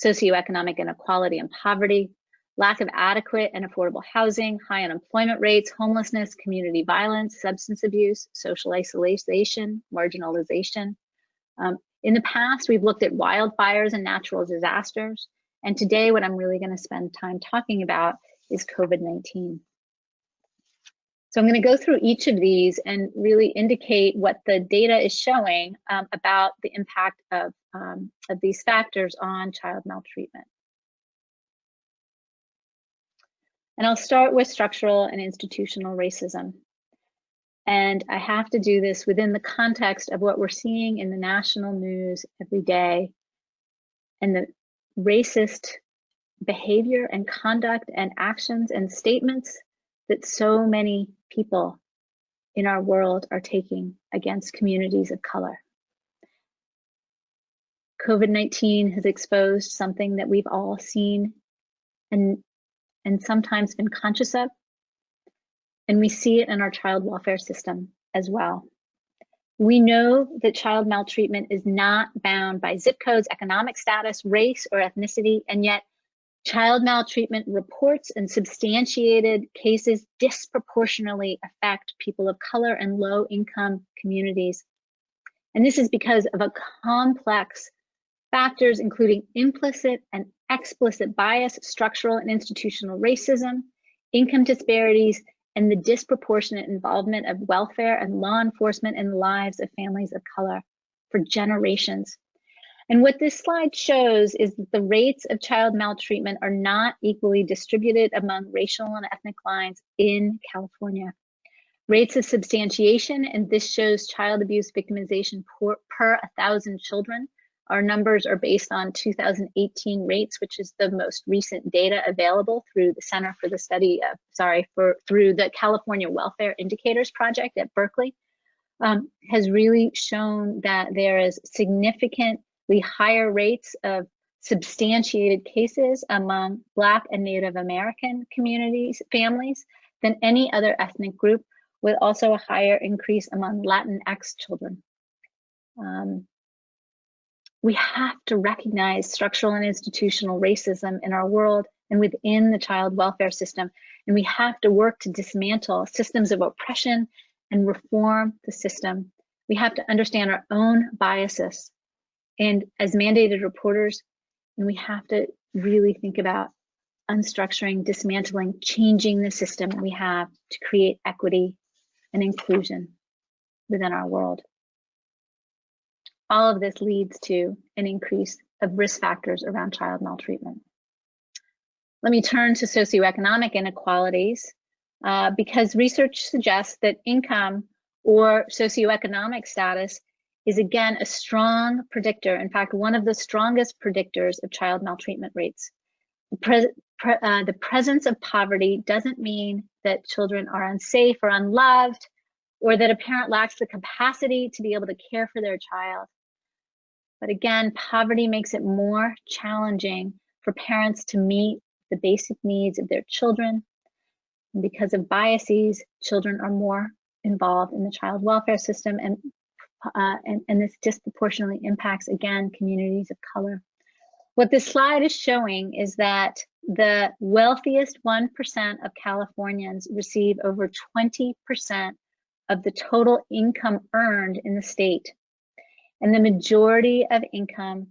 socioeconomic inequality and poverty, lack of adequate and affordable housing, high unemployment rates, homelessness, community violence, substance abuse, social isolation, marginalization. In the past, we've looked at wildfires and natural disasters. And today, what I'm really going to spend time talking about is COVID-19. So I'm going to go through each of these and really indicate what the data is showing about the impact of these factors on child maltreatment. And I'll start with structural and institutional racism. And I have to do this within the context of what we're seeing in the national news every day and the racist behavior and conduct and actions and statements that so many people in our world are taking against communities of color. COVID-19 has exposed something that we've all seen and sometimes been conscious of, and we see it in our child welfare system as well. We know that child maltreatment is not bound by zip codes, economic status, race, or ethnicity, and yet child maltreatment reports and substantiated cases disproportionately affect people of color and low-income communities. And this is because of a complex factors including implicit and explicit bias, structural and institutional racism, income disparities, and the disproportionate involvement of welfare and law enforcement in the lives of families of color for generations. And what this slide shows is that the rates of child maltreatment are not equally distributed among racial and ethnic lines in California. Rates of substantiation, and this shows child abuse victimization per 1,000 children. Our numbers are based on 2018 rates, which is the most recent data available through the Center for the Study of, through the California Welfare Indicators Project at Berkeley, has really shown that there is significantly higher rates of substantiated cases among Black and Native American communities, families, than any other ethnic group, with also a higher increase among Latinx children. We have to recognize structural and institutional racism in our world and within the child welfare system. And we have to work to dismantle systems of oppression and reform the system. We have to understand our own biases and as mandated reporters, and we have to really think about unstructuring, dismantling, changing the system we have to create equity and inclusion within our world. All of this leads to an increase of risk factors around child maltreatment. Let me turn to socioeconomic inequalities because research suggests that income or socioeconomic status is again a strong predictor, in fact, one of the strongest predictors of child maltreatment rates. The presence of poverty doesn't mean that children are unsafe or unloved, or that a parent lacks the capacity to be able to care for their child. But again, poverty makes it more challenging for parents to meet the basic needs of their children. And because of biases, children are more involved in the child welfare system, and this disproportionately impacts, again, communities of color. What this slide is showing is that the wealthiest 1% of Californians receive over 20% of the total income earned in the state. And the majority of income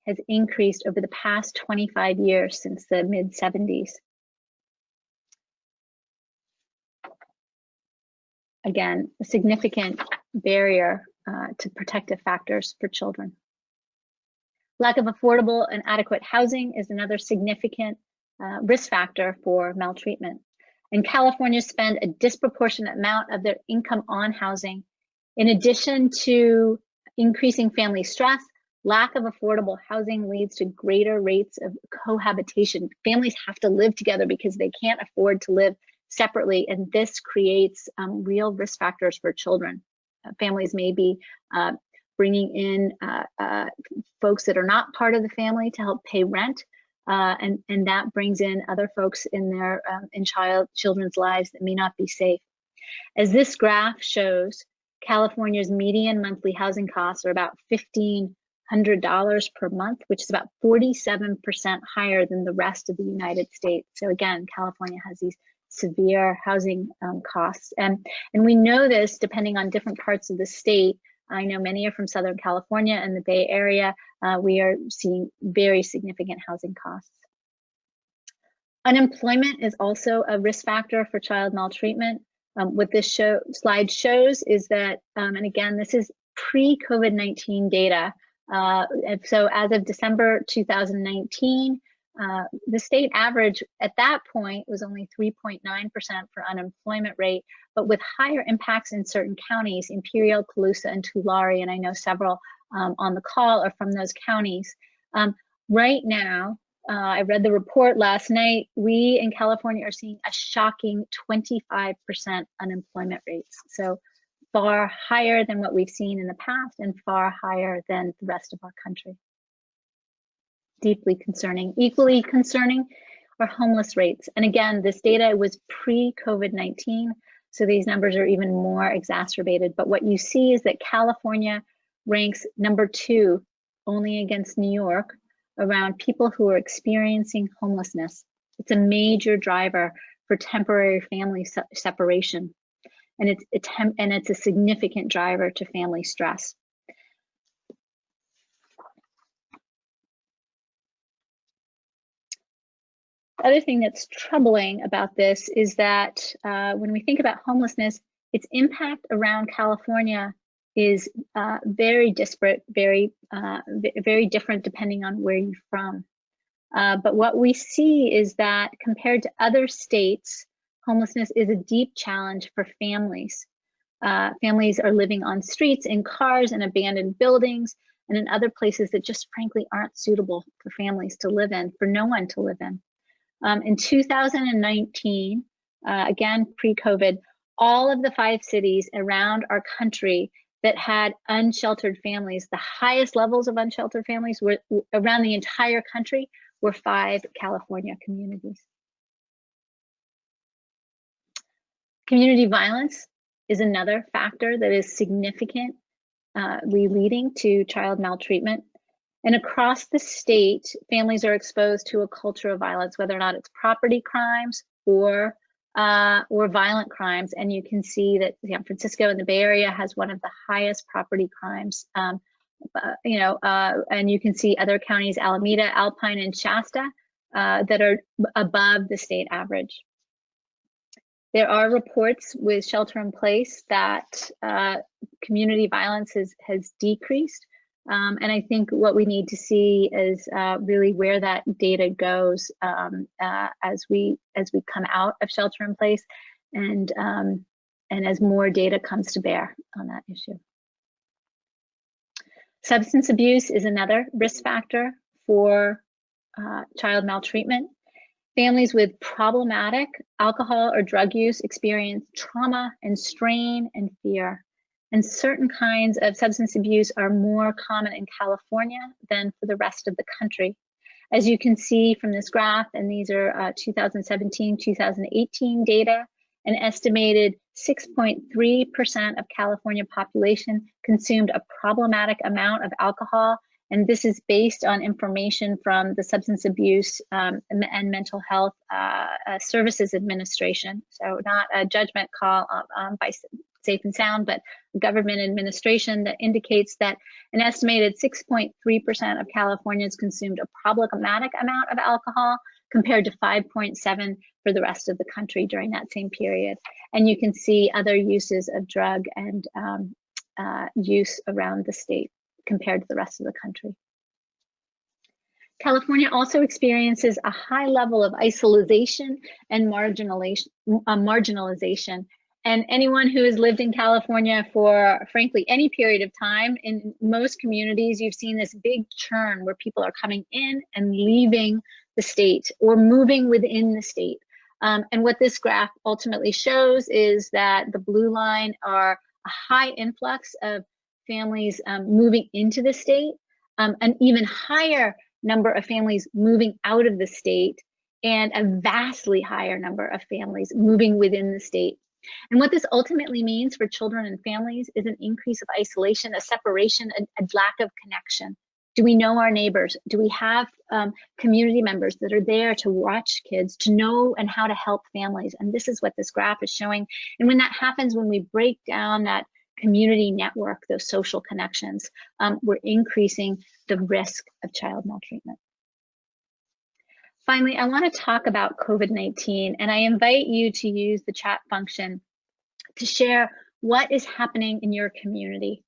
has increased over the past 25 years since the mid-70s. Again, a significant barrier to protective factors for children. Lack of affordable and adequate housing is another significant risk factor for maltreatment. And Californians spend a disproportionate amount of their income on housing. In addition to increasing family stress, lack of affordable housing leads to greater rates of cohabitation. Families have to live together because they can't afford to live separately, and this creates real risk factors for children. Families may be bringing in folks that are not part of the family to help pay rent, and that brings in other folks in their children's lives that may not be safe. As this graph shows, California's median monthly housing costs are about $1,500 per month, which is about 47% higher than the rest of the United States. So again, California has these severe housing costs. And we know this depending on different parts of the state. I know many are from Southern California and the Bay Area. We are seeing very significant housing costs. Unemployment is also a risk factor for child maltreatment. What this slide shows is that, and again, this is pre-COVID-19 data. So as of December 2019, the state average at that point was only 3.9% for unemployment rate, but with higher impacts in certain counties, Imperial, Colusa, and Tulare, and I know several on the call are from those counties. Right now, I read the report last night, we in California are seeing a shocking 25% unemployment rates. So far higher than what we've seen in the past and far higher than the rest of our country. Deeply concerning. Equally concerning are homeless rates. And again, this data was pre-COVID-19, so these numbers are even more exacerbated. But what you see is that California ranks number 2, only against New York, around people who are experiencing homelessness. It's a major driver for temporary family separation. And it's a significant driver to family stress. other thing that's troubling about this is that when we think about homelessness, its impact around California is very disparate, very different depending on where you're from. But what we see is that compared to other states, homelessness is a deep challenge for families. Families are living on streets, in cars, in abandoned buildings, and in other places that just frankly aren't suitable for families to live in, for no one to live in. In 2019, again, pre-COVID, all of the 5 cities around our country that had unsheltered families, the highest levels of unsheltered families were around the entire country, were 5 California communities. Community violence is another factor that is significantly leading to child maltreatment. And across the state, families are exposed to a culture of violence, whether or not it's property crimes or violent crimes. And you can see that San Francisco in the Bay Area has one of the highest property crimes. And you can see other counties, Alameda, Alpine, and Shasta, that are above the state average. There are reports with shelter in place that community violence has decreased. And I think what we need to see is really where that data goes as we come out of shelter in place, and as more data comes to bear on that issue. Substance abuse is another risk factor for child maltreatment. Families with problematic alcohol or drug use experience trauma and strain and fear. And certain kinds of substance abuse are more common in California than for the rest of the country. As you can see from this graph, and these are 2017, 2018 data, an estimated 6.3% of California population consumed a problematic amount of alcohol. And this is based on information from the Substance Abuse and Mental Health Services Administration. So not a judgment call by Safe and Sound, but government administration that indicates that an estimated 6.3% of Californians consumed a problematic amount of alcohol, compared to 5.7% for the rest of the country during that same period. And you can see other uses of drug and use around the state compared to the rest of the country. California also experiences a high level of isolation and marginalization. And anyone who has lived in California for, frankly, any period of time, in most communities, you've seen this big churn where people are coming in and leaving the state or moving within the state. And what this graph ultimately shows is that the blue line are a high influx of families moving into the state, an even higher number of families moving out of the state, and a vastly higher number of families moving within the state. And what this ultimately means for children and families is an increase of isolation, a separation, a lack of connection. Do we know our neighbors? Do we have community members that are there to watch kids, to know and how to help families? And this is what this graph is showing. And when that happens, when we break down that community network, those social connections, we're increasing the risk of child maltreatment. Finally, I want to talk about COVID-19, and I invite you to use the chat function to share what is happening in your community,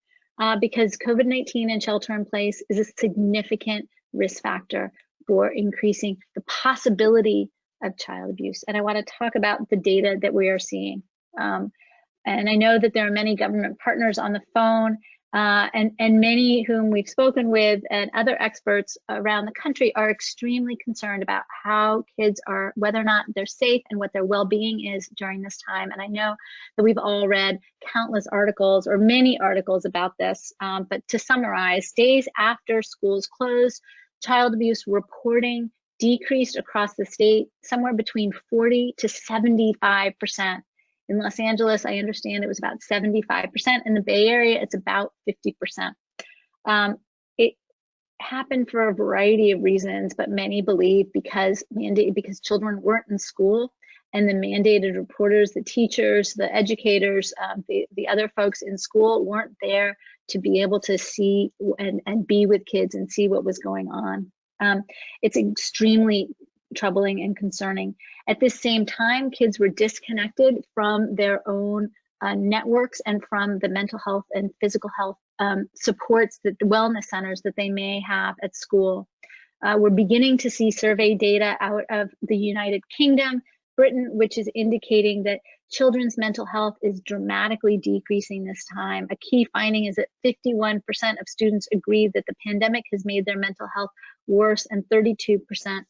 because COVID-19 and shelter in place is a significant risk factor for increasing the possibility of child abuse. And I want to talk about the data that we are seeing. And I know that there are many government partners on the phone, and many whom we've spoken with, and other experts around the country are extremely concerned about how kids are, whether or not they're safe and what their well-being is during this time. And I know that we've all read countless articles, or many articles about this, but to summarize, days after schools closed, child abuse reporting decreased across the state somewhere between 40 to 75%. In Los Angeles, I understand it was about 75%. In the Bay Area, it's about 50%. It happened for a variety of reasons, but many believe because children weren't in school, and the mandated reporters, the teachers, the educators, the other folks in school weren't there to be able to see and be with kids and see what was going on. It's extremely troubling and concerning. At the same time, kids were disconnected from their own networks and from the mental health and physical health supports, that the wellness centers that they may have at school. We're beginning to see survey data out of the United Kingdom, Britain, which is indicating that children's mental health is dramatically decreasing this time. A key finding is that 51% of students agree that the pandemic has made their mental health worse, and 32%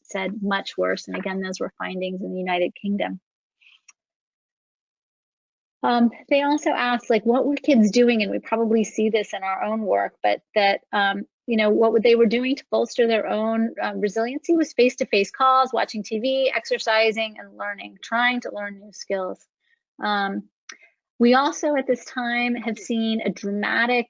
said much worse. And again, those were findings in the United Kingdom. They also asked, like, what were kids doing? And we probably see this in our own work, but that, you know, what they were doing to bolster their own resiliency was face-to-face calls, watching TV, exercising, and learning, trying to learn new skills. We also at this time have seen a dramatic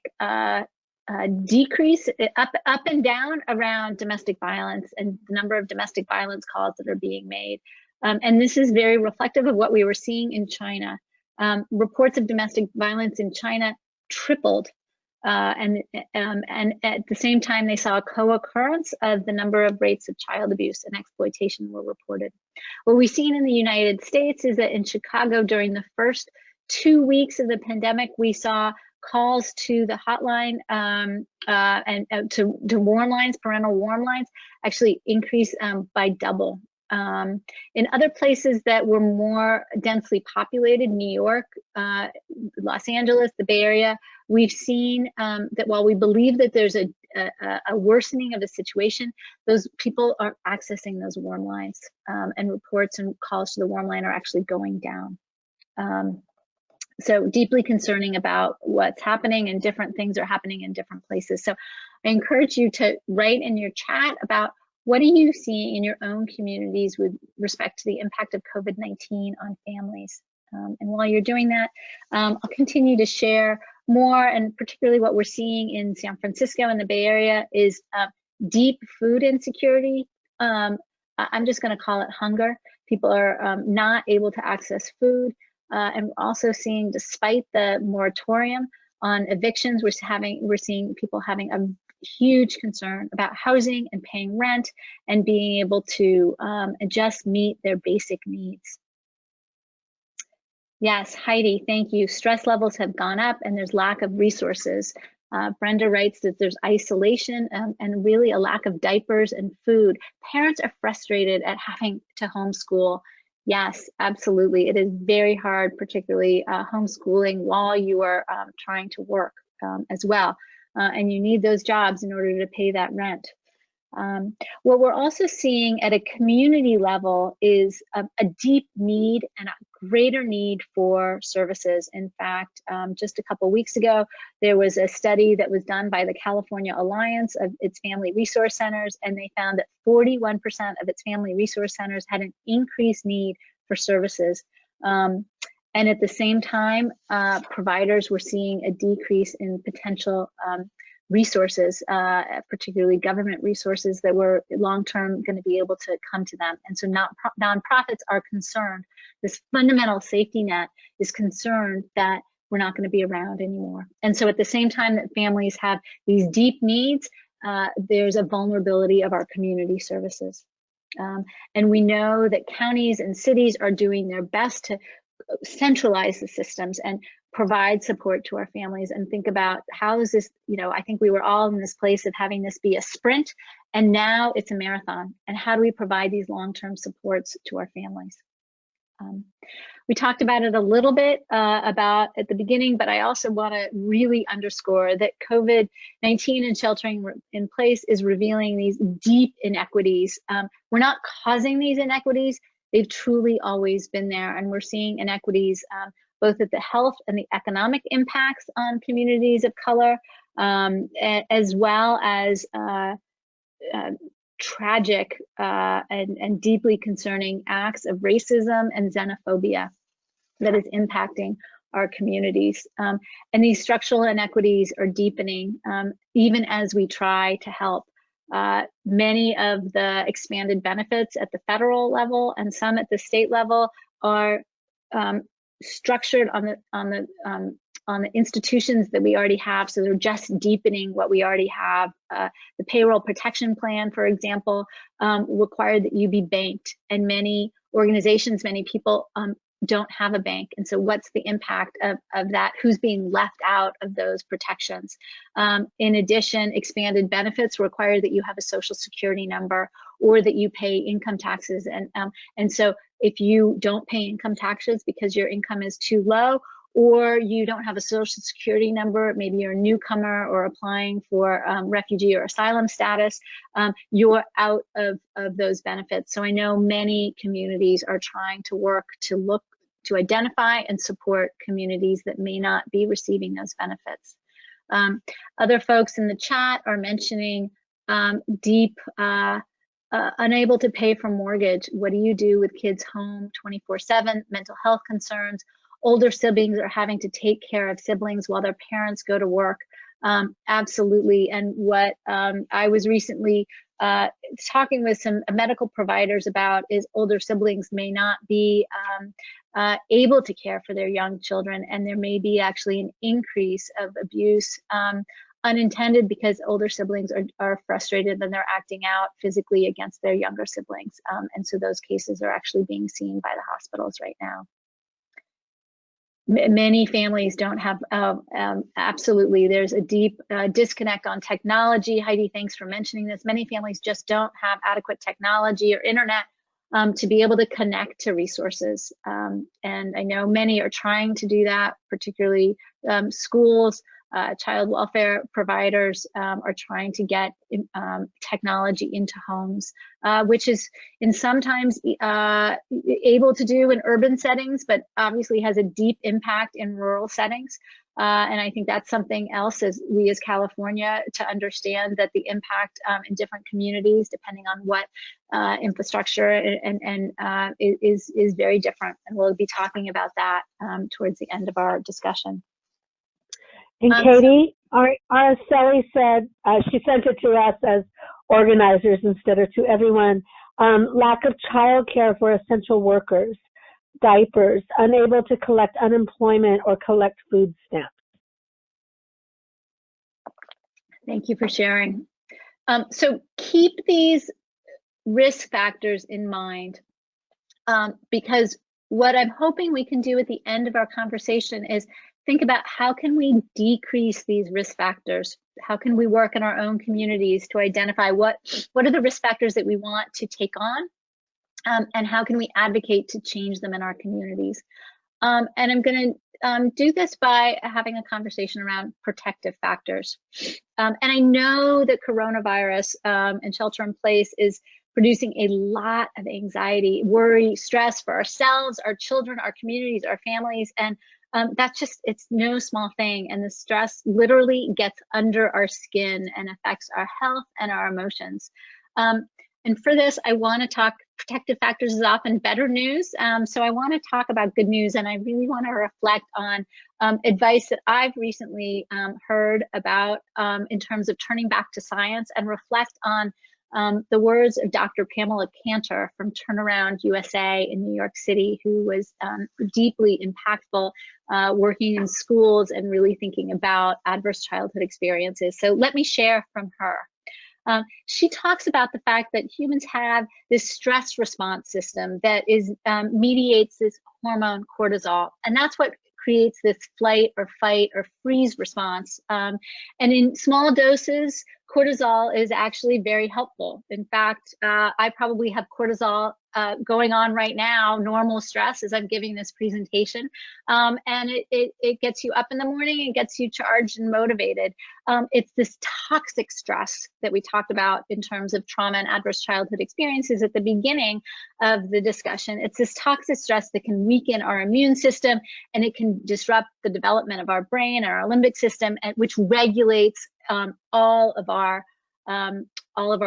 decrease up and down around domestic violence and the number of domestic violence calls that are being made. And this is very reflective of what we were seeing in China. Reports of domestic violence in China tripled, and at the same time they saw a co-occurrence of the number of rates of child abuse and exploitation were reported. What we've seen in the United States is that in Chicago during the first 2 weeks of the pandemic, we saw calls to the hotline and to warm lines, parental warm lines, actually increase by double. In other places that were more densely populated, New York, Los Angeles, the Bay Area, we've seen that while we believe that there's a worsening of the situation, those people are accessing those warm lines, and reports and calls to the warm line are actually going down. So deeply concerning about what's happening, and different things are happening in different places. So I encourage you to write in your chat about what are you seeing in your own communities with respect to the impact of COVID-19 on families? And while you're doing that, I'll continue to share more, and particularly what we're seeing in San Francisco and the Bay Area is deep food insecurity. I'm just going to call it hunger. People are not able to access food. And we're also seeing, despite the moratorium on evictions, we're seeing people having a huge concern about housing and paying rent and being able to just meet their basic needs. Yes, Heidi, thank you. Stress levels have gone up and there's lack of resources. Brenda writes that there's isolation and really a lack of diapers and food. Parents are frustrated at having to homeschool. Yes, absolutely. It is very hard, particularly homeschooling while you are trying to work as well. And you need those jobs in order to pay that rent. What we're also seeing at a community level is a deep need and a greater need for services. In fact, just a couple weeks ago, there was a study that was done by the California Alliance of its Family Resource Centers, and they found that 41% of its Family Resource Centers had an increased need for services. And at the same time, providers were seeing a decrease in potential resources, particularly government resources that were long-term going to be able to come to them. And so nonprofits are concerned. This fundamental safety net is concerned that we're not going to be around anymore. And so at the same time that families have these deep needs, there's a vulnerability of our community services. And we know that counties and cities are doing their best to centralize the systems and provide support to our families, and think about how is this, you know, I think we were all in this place of having this be a sprint, and now it's a marathon. And how do we provide these long-term supports to our families? We talked about it a little bit about at the beginning, but I also want to really underscore that COVID-19 and sheltering in place is revealing these deep inequities. We're not causing these inequities. They've truly always been there, and we're seeing inequities both at the health and the economic impacts on communities of color, as well as tragic and deeply concerning acts of racism and xenophobia that is impacting our communities. And these structural inequities are deepening even as we try to help. Many of the expanded benefits at the federal level and some at the state level are structured on the on the institutions that we already have, so they're just deepening what we already have. The payroll protection plan, for example, required that you be banked, and many organizations, many people don't have a bank. And so what's the impact of that? Who's being left out of those protections? In addition, expanded benefits require that you have a social security number or that you pay income taxes. And so if you don't pay income taxes because your income is too low, or you don't have a social security number, maybe you're a newcomer or applying for refugee or asylum status, you're out of those benefits. So I know many communities are trying to work to identify and support communities that may not be receiving those benefits. Other folks in the chat are mentioning deep, unable to pay for mortgage. What do you do with kids home 24/7, mental health concerns? Older siblings are having to take care of siblings while their parents go to work. Absolutely. And what I was recently talking with some medical providers about is older siblings may not be able to care for their young children, and there may be actually an increase of abuse unintended because older siblings are frustrated and they're acting out physically against their younger siblings. And so those cases are actually being seen by the hospitals right now. Many families don't have, absolutely, there's a deep disconnect on technology. Heidi, thanks for mentioning this. Many families just don't have adequate technology or internet to be able to connect to resources. And I know many are trying to do that, particularly schools, child welfare providers are trying to get technology into homes, which is in sometimes able to do in urban settings, but obviously has a deep impact in rural settings. And I think that's something else as we as California to understand that the impact in different communities, depending on what infrastructure is very different. And we'll be talking about that towards the end of our discussion. And Katie, Araceli said, she sent it to us as organizers instead of to everyone, lack of childcare for essential workers, diapers, unable to collect unemployment or collect food stamps. Thank you for sharing. So keep these risk factors in mind because what I'm hoping we can do at the end of our conversation is think about how can we decrease these risk factors? How can we work in our own communities to identify what are the risk factors that we want to take on? And how can we advocate to change them in our communities? And I'm going to do this by having a conversation around protective factors. And I know that coronavirus and shelter in place is producing a lot of anxiety, worry, stress for ourselves, our children, our communities, our families, and that's just, it's no small thing. And the stress literally gets under our skin and affects our health and our emotions. And for this, I want to talk, protective factors is often better news. So I want to talk about good news, and I really want to reflect on advice that I've recently heard about in terms of turning back to science and reflect on the words of Dr. Pamela Cantor from Turnaround USA in New York City, who was deeply impactful working in schools and really thinking about adverse childhood experiences. So let me share from her. She talks about the fact that humans have this stress response system that mediates this hormone cortisol, and that's what creates this flight or fight or freeze response. And in small doses, cortisol is actually very helpful. In fact, I probably have cortisol going on right now, normal stress as I'm giving this presentation. And it gets you up in the morning, it gets you charged and motivated. It's this toxic stress that we talked about in terms of trauma and adverse childhood experiences at the beginning of the discussion. It's this toxic stress that can weaken our immune system, and it can disrupt the development of our brain and our limbic system, which regulates all of our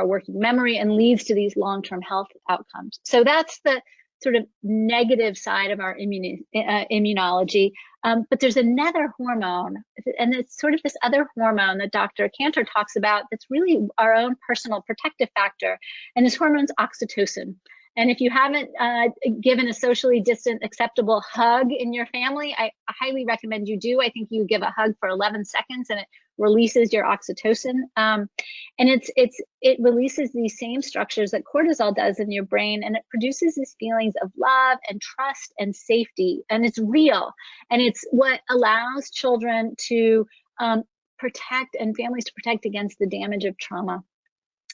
working memory and leads to these long-term health outcomes. So that's the sort of negative side of our immunology. But there's another hormone, and it's sort of this other hormone that Dr. Cantor talks about that's really our own personal protective factor, and this hormone's oxytocin. And if you haven't given a socially distant acceptable hug in your family, I highly recommend you do. I think you give a hug for 11 seconds and it releases your oxytocin. And it releases these same structures that cortisol does in your brain, and it produces these feelings of love and trust and safety. And it's real. And it's what allows children to protect and families to protect against the damage of trauma.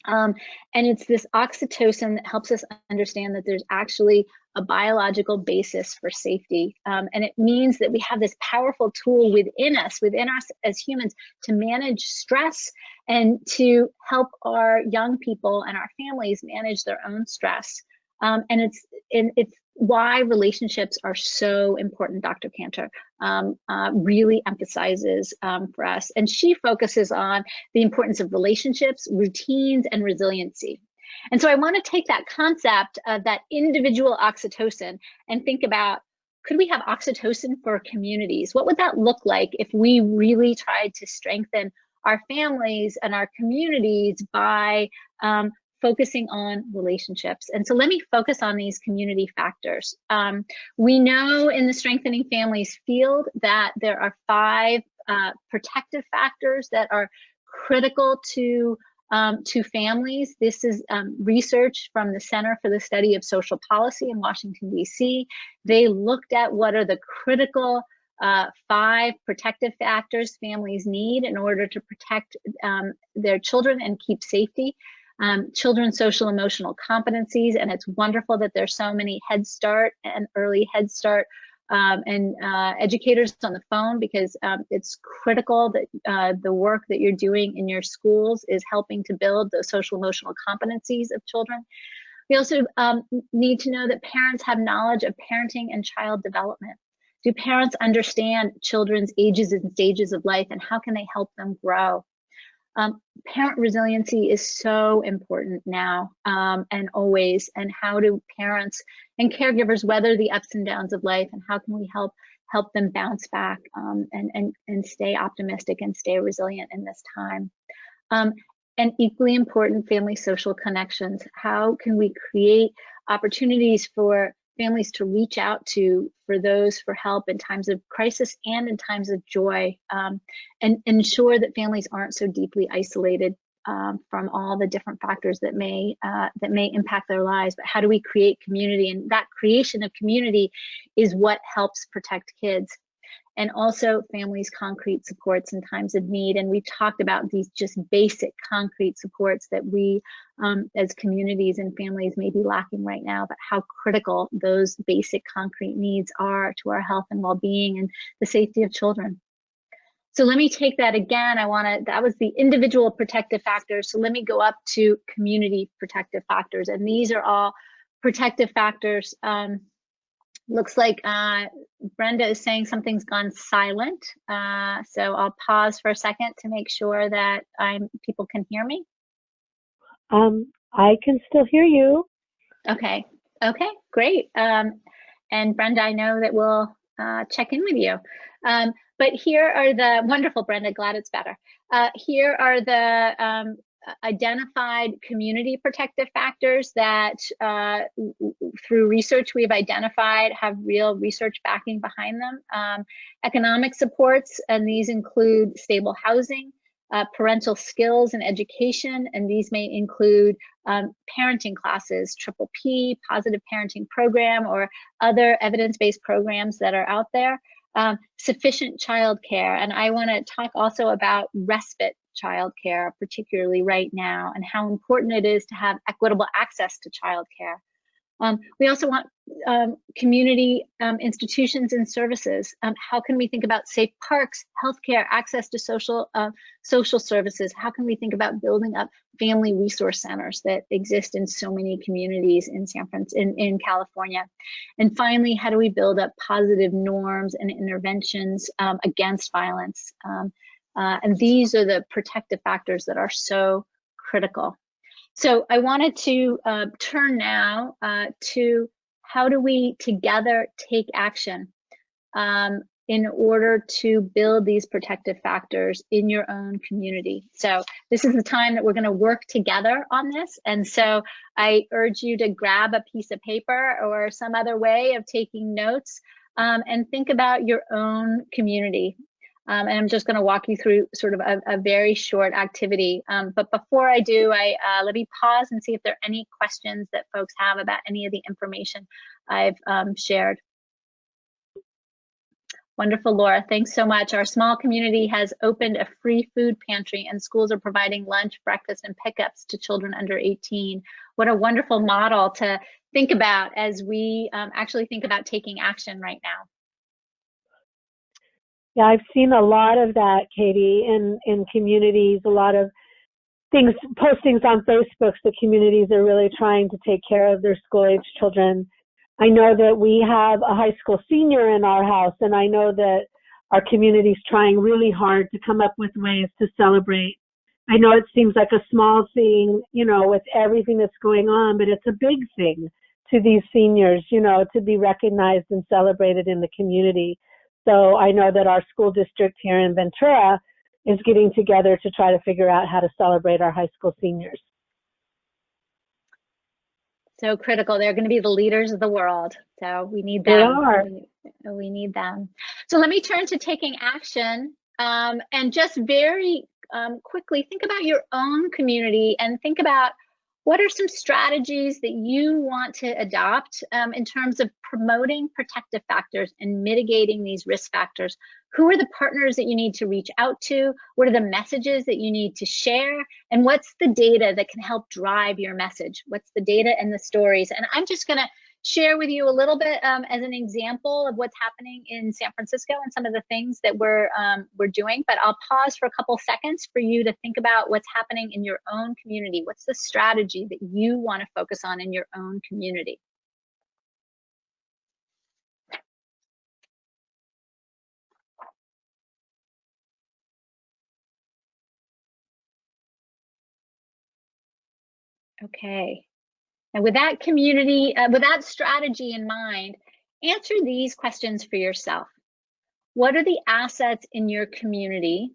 And it's this oxytocin that helps us understand that there's actually a biological basis for safety. And it means that we have this powerful tool within us as humans to manage stress and to help our young people and our families manage their own stress. And it's why relationships are so important. Dr. Cantor really emphasizes for us, and she focuses on the importance of relationships, routines, and resiliency. And so I want to take that concept of that individual oxytocin and think about, could we have oxytocin for communities? What would that look like if we really tried to strengthen our families and our communities by focusing on relationships? And so let me focus on these community factors. We know in the Strengthening Families field that there are 5 protective factors that are critical to families. This is research from the Center for the Study of Social Policy in Washington, D.C. They looked at what are the critical 5 protective factors families need in order to protect their children and keep safety. Children's social emotional competencies, and it's wonderful that there's so many Head Start and early Head Start and educators on the phone, because it's critical that the work that you're doing in your schools is helping to build those social emotional competencies of children. We also need to know that parents have knowledge of parenting and child development. Do parents understand children's ages and stages of life, and how can they help them grow? Parent resiliency is so important now and always, and how do parents and caregivers weather the ups and downs of life, and how can we help them bounce back and stay optimistic and stay resilient in this time? And equally important, family social connections. How can we create opportunities for families to reach out to for help in times of crisis and in times of joy, and ensure that families aren't so deeply isolated from all the different factors that may impact their lives. But how do we create community? And that creation of community is what helps protect kids. And also families' concrete supports in times of need. And we talked about these just basic concrete supports that we as communities and families may be lacking right now, but how critical those basic concrete needs are to our health and well-being and the safety of children. So let me take that again. That was the individual protective factors. So let me go up to community protective factors. And these are all protective factors. Looks like Brenda is saying something's gone silent. So I'll pause for a second to make sure that people can hear me. I can still hear you. Okay, great. And Brenda, I know that we'll check in with you. But here are the, wonderful Brenda, glad it's better. Here are the identified community protective factors that through research we've identified have real research backing behind them. Economic supports, and these include stable housing, parental skills and education, and these may include parenting classes, Triple P, positive parenting program, or other evidence-based programs that are out there. Sufficient childcare, and I want to talk also about respite childcare, particularly right now, and how important it is to have equitable access to childcare. We also want community institutions and services. How can we think about safe parks, healthcare, access to social services? How can we think about building up family resource centers that exist in so many communities in California? And finally, how do we build up positive norms and interventions against violence? And these are the protective factors that are so critical. So I wanted to turn now to how do we together take action in order to build these protective factors in your own community. So this is the time that we're going to work together on this. And so I urge you to grab a piece of paper or some other way of taking notes and think about your own community. And I'm just going to walk you through sort of a very short activity. But before I do, let me pause and see if there are any questions that folks have about any of the information I've shared. Wonderful, Laura. Thanks so much. Our small community has opened a free food pantry, and schools are providing lunch, breakfast, and pickups to children under 18. What a wonderful model to think about as we actually think about taking action right now. Yeah, I've seen a lot of that, Katie, in communities, a lot of things, postings on Facebook that communities are really trying to take care of their school-age children. I know that we have a high school senior in our house, and I know that our community's trying really hard to come up with ways to celebrate. I know it seems like a small thing, you know, with everything that's going on, but it's a big thing to these seniors, you know, to be recognized and celebrated in the community. So I know that our school district here in Ventura is getting together to try to figure out how to celebrate our high school seniors. So critical. They're going to be the leaders of the world. So we need them. They are. We need them. So let me turn to taking action and just very quickly think about your own community and think about what are some strategies that you want to adopt in terms of promoting protective factors and mitigating these risk factors. Who are the partners that you need to reach out to? What are the messages that you need to share? And what's the data that can help drive your message? What's the data and the stories? And I'm just going to share with you a little bit as an example of what's happening in San Francisco and some of the things that we're doing. But I'll pause for a couple seconds for you to think about what's happening in your own community. What's the strategy that you want to focus on in your own community? Okay. And with that community, with that strategy in mind, answer these questions for yourself. What are the assets in your community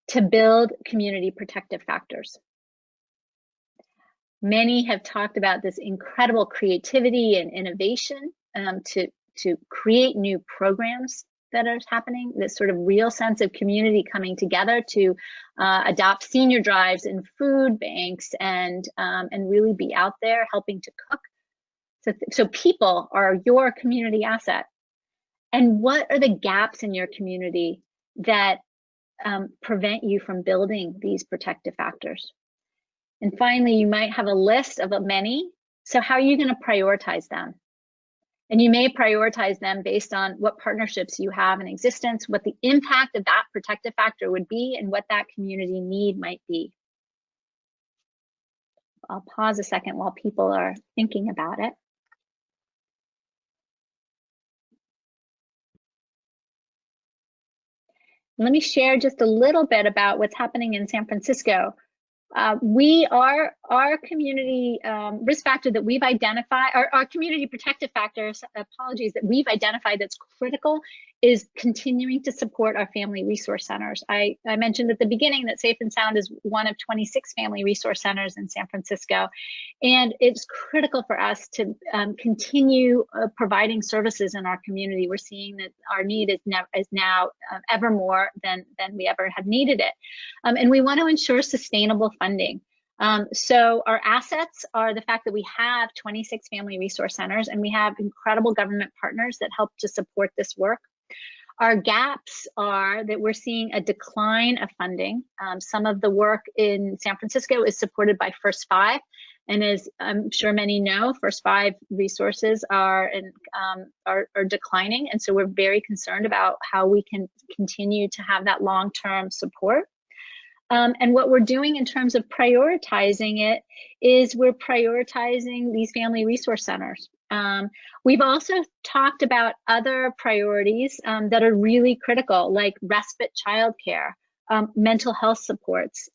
to build community protective factors? Many have talked about this incredible creativity and innovation to create new programs that are happening, this sort of real sense of community coming together to adopt senior drives in food banks and really be out there helping to cook. So people are your community asset. And what are the gaps in your community that prevent you from building these protective factors? And finally, you might have a list of many. So how are you going to prioritize them? And you may prioritize them based on what partnerships you have in existence, what the impact of that protective factor would be, and what that community need might be. I'll pause a second while people are thinking about it. Let me share just a little bit about what's happening in San Francisco. Our community risk factor that we've identified, our community protective factors, apologies, that we've identified that's critical is continuing to support our family resource centers. I mentioned at the beginning that Safe and Sound is one of 26 family resource centers in San Francisco. And it's critical for us to continue providing services in our community. We're seeing that our need is now ever more than we ever have needed it. And we want to ensure sustainable funding. So our assets are the fact that we have 26 family resource centers and we have incredible government partners that help to support this work. Our gaps are that we're seeing a decline of funding. Some of the work in San Francisco is supported by First Five. And as I'm sure many know, First Five resources are declining. And so we're very concerned about how we can continue to have that long-term support. And what we're doing in terms of prioritizing it is we're prioritizing these family resource centers. We've also talked about other priorities that are really critical, like respite childcare, mental health supports,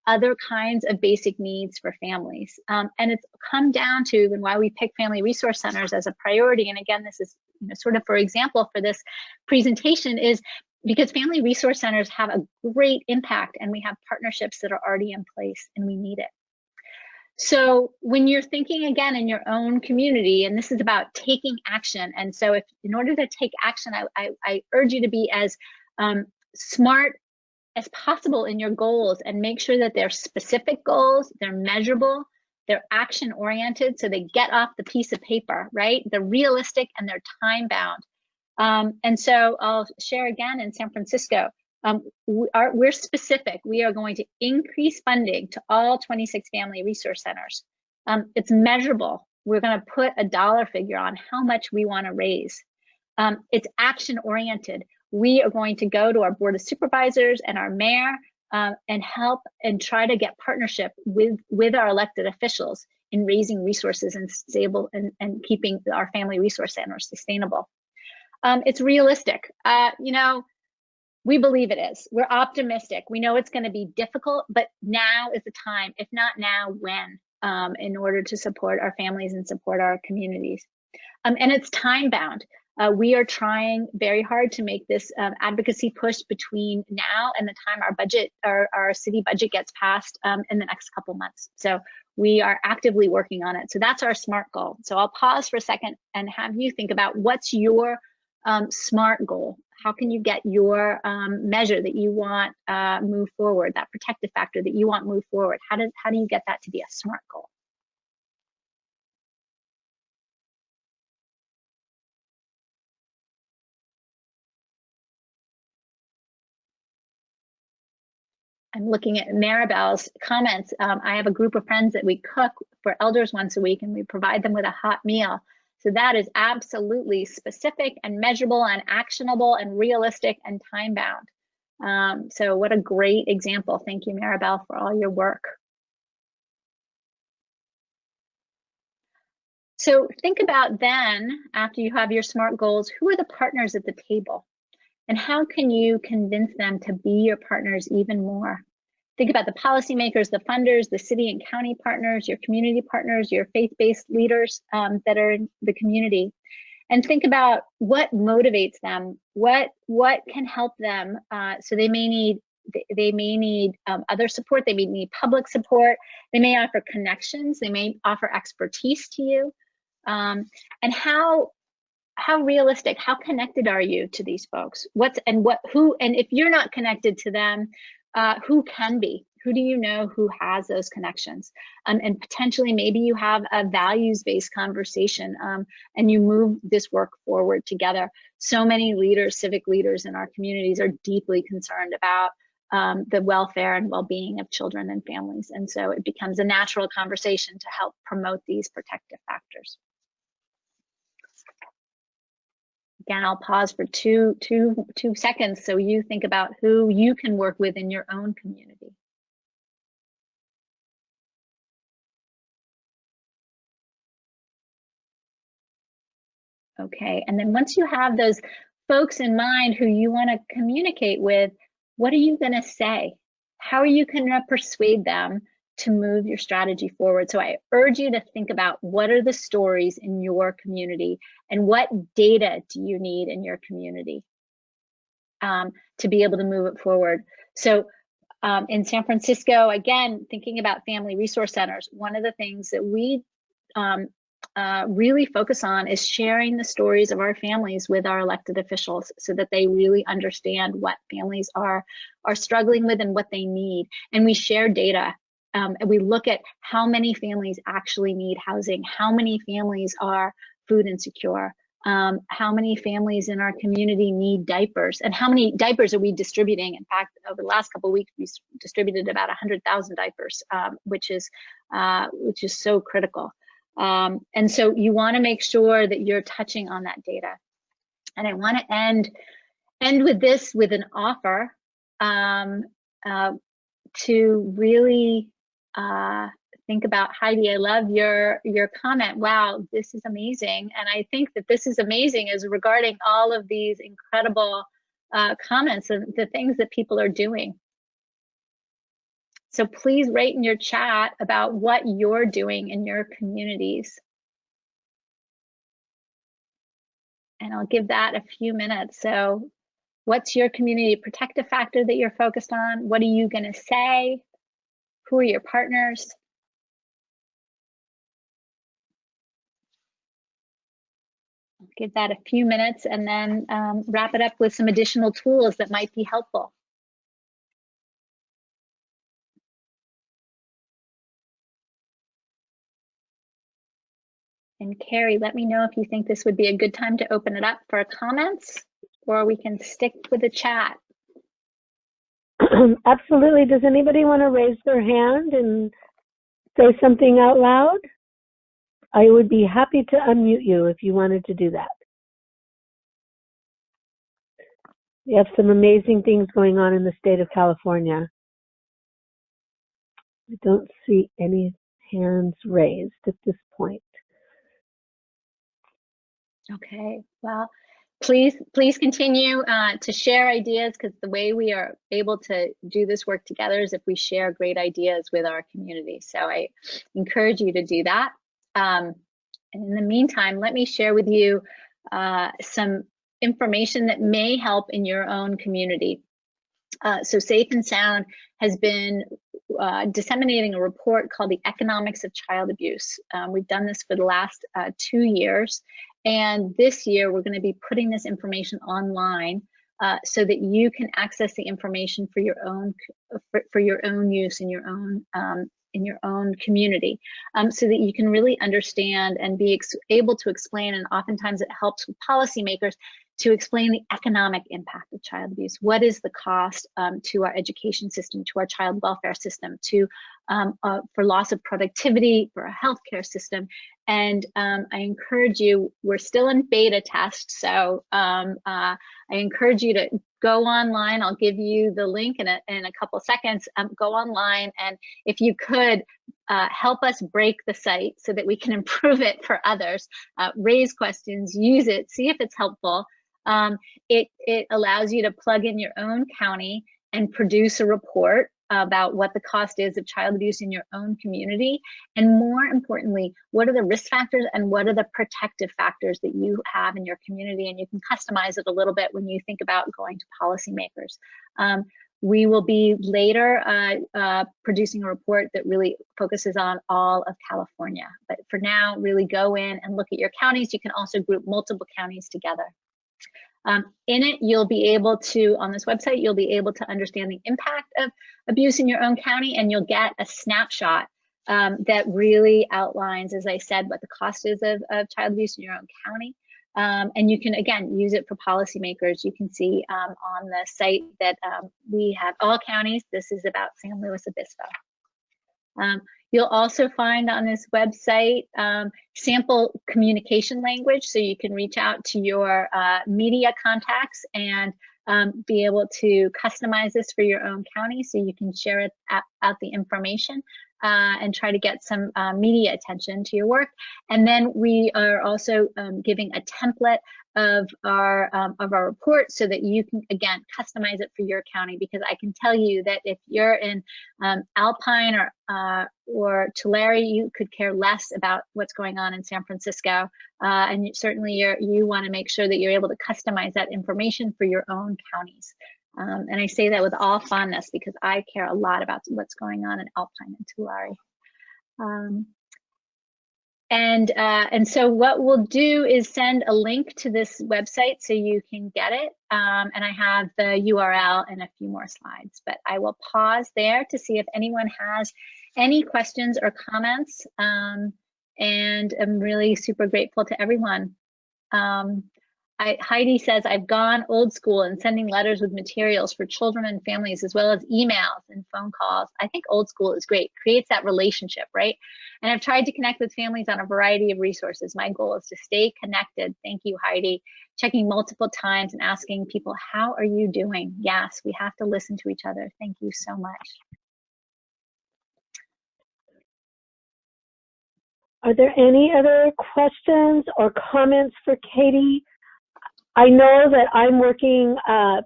other kinds of basic needs for families. And it's come down to, and why we pick family resource centers as a priority, and again, this is sort of for example for this presentation, is because family resource centers have a great impact and we have partnerships that are already in place and we need it. So when you're thinking again in your own community, and this is about taking action, and so if in order to take action, I urge you to be as smart as possible in your goals and make sure that they're specific goals, they're measurable, they're action oriented, so they get off the piece of paper, right? They're realistic and they're time bound. And so I'll share again in San Francisco, we're specific. We are going to increase funding to all 26 family resource centers. It's measurable. We're going to put a dollar figure on how much we want to raise. It's action oriented. We are going to go to our board of supervisors and our mayor and help and try to get partnership with our elected officials in raising resources and stable and keeping our family resource centers sustainable. It's realistic. We believe it is. We're optimistic. We know it's going to be difficult, but now is the time. If not now, when? In order to support our families and support our communities. And it's time bound. We are trying very hard to make this advocacy push between now and the time our city budget gets passed in the next couple months. So we are actively working on it. So that's our SMART goal. So I'll pause for a second and have you think about what's your SMART goal. How can you get your measure that you want move forward, that protective factor that you want move forward? How do you get that to be a SMART goal? I'm looking at Maribel's comments. I have a group of friends that we cook for elders once a week and we provide them with a hot meal. So that is absolutely specific and measurable and actionable and realistic and time bound. So what a great example. Thank you, Maribel, for all your work. So think about then, after you have your SMART goals, who are the partners at the table? And how can you convince them to be your partners even more? Think about the policymakers, the funders, the city and county partners, your community partners, your faith-based leaders that are in the community. And think about what motivates them, what can help them. So they may need other support, they may need public support, they may offer connections, they may offer expertise to you. And how realistic, how connected are you to these folks? And if you're not connected to them, who can be? Who do you know who has those connections? And potentially maybe you have a values-based conversation and you move this work forward together. So many leaders, civic leaders in our communities are deeply concerned about the welfare and well-being of children and families. And so it becomes a natural conversation to help promote these protective factors. Again, I'll pause for two seconds so you think about who you can work with in your own community. Okay, and then once you have those folks in mind who you want to communicate with, what are you going to say? How are you going to persuade them to move your strategy forward? So I urge you to think about what are the stories in your community and what data do you need in your community to be able to move it forward. So in San Francisco, again, thinking about family resource centers, one of the things that we really focus on is sharing the stories of our families with our elected officials so that they really understand what families are struggling with and what they need. And we share data. And we look at how many families actually need housing, how many families are food insecure, how many families in our community need diapers, and how many diapers are we distributing. In fact, over the last couple of weeks, we distributed about 100,000 diapers, which is so critical. And so you want to make sure that you're touching on that data. And I want to end with this, with an offer to really think about, Heidi, I love your comment. Wow, this is amazing. And I think that this is amazing as regarding all of these incredible comments and the things that people are doing. So please write in your chat about what you're doing in your communities. And I'll give that a few minutes. So what's your community protective factor that you're focused on? What are you going to say? Who are your partners? I'll give that a few minutes and then wrap it up with some additional tools that might be helpful. And Carrie, let me know if you think this would be a good time to open it up for comments, or we can stick with the chat. Absolutely. Does anybody want to raise their hand and say something out loud? I would be happy to unmute you if you wanted to do that. We have some amazing things going on in the state of California. I don't see any hands raised at this point. Okay, well, please continue to share ideas, because the way we are able to do this work together is if we share great ideas with our community. So I encourage you to do that. And in the meantime, let me share with you some information that may help in your own community. So Safe and Sound has been disseminating a report called The Economics of Child Abuse. We've done this for the last 2 years. And this year, we're going to be putting this information online so that you can access the information for your own use in your own community, so that you can really understand and be able to explain. And oftentimes, it helps with policymakers to explain the economic impact of child abuse. What is the cost to our education system, to our child welfare system, for loss of productivity, for our healthcare system? And I encourage you, we're still in beta test, so I encourage you to go online. I'll give you the link in a couple seconds. Go online, and if you could, help us break the site so that we can improve it for others. Raise questions, use it, see if it's helpful. It allows you to plug in your own county and produce a report about what the cost is of child abuse in your own community. And more importantly, what are the risk factors and what are the protective factors that you have in your community? And you can customize it a little bit when you think about going to policymakers. We will be later producing a report that really focuses on all of California. But for now, really go in and look at your counties. You can also group multiple counties together. In it, you'll be able to, on this website, you'll be able to understand the impact of abuse in your own county, and you'll get a snapshot that really outlines, as I said, what the cost is of child abuse in your own county. And you can, again, use it for policymakers. You can see on the site that we have all counties. This is about San Luis Obispo. You'll also find on this website sample communication language, so you can reach out to your media contacts and be able to customize this for your own county, so you can share it out the information and try to get some media attention to your work. And then we are also giving a template of our report so that you can, again, customize it for your county, because I can tell you that if you're in Alpine or Tulare, you could care less about what's going on in San Francisco, and certainly you want to make sure that you're able to customize that information for your own counties. And I say that with all fondness because I care a lot about what's going on in Alpine and Tulare. And so what we'll do is send a link to this website so you can get it. And I have the URL and a few more slides, but I will pause there to see if anyone has any questions or comments. And I'm really super grateful to everyone. Heidi says, I've gone old school and sending letters with materials for children and families, as well as emails and phone calls. I think old school is great, creates that relationship, right? And I've tried to connect with families on a variety of resources. My goal is to stay connected. Thank you, Heidi. Checking multiple times and asking people, how are you doing? Yes, we have to listen to each other. Thank you so much. Are there any other questions or comments for Katie? I know that I'm working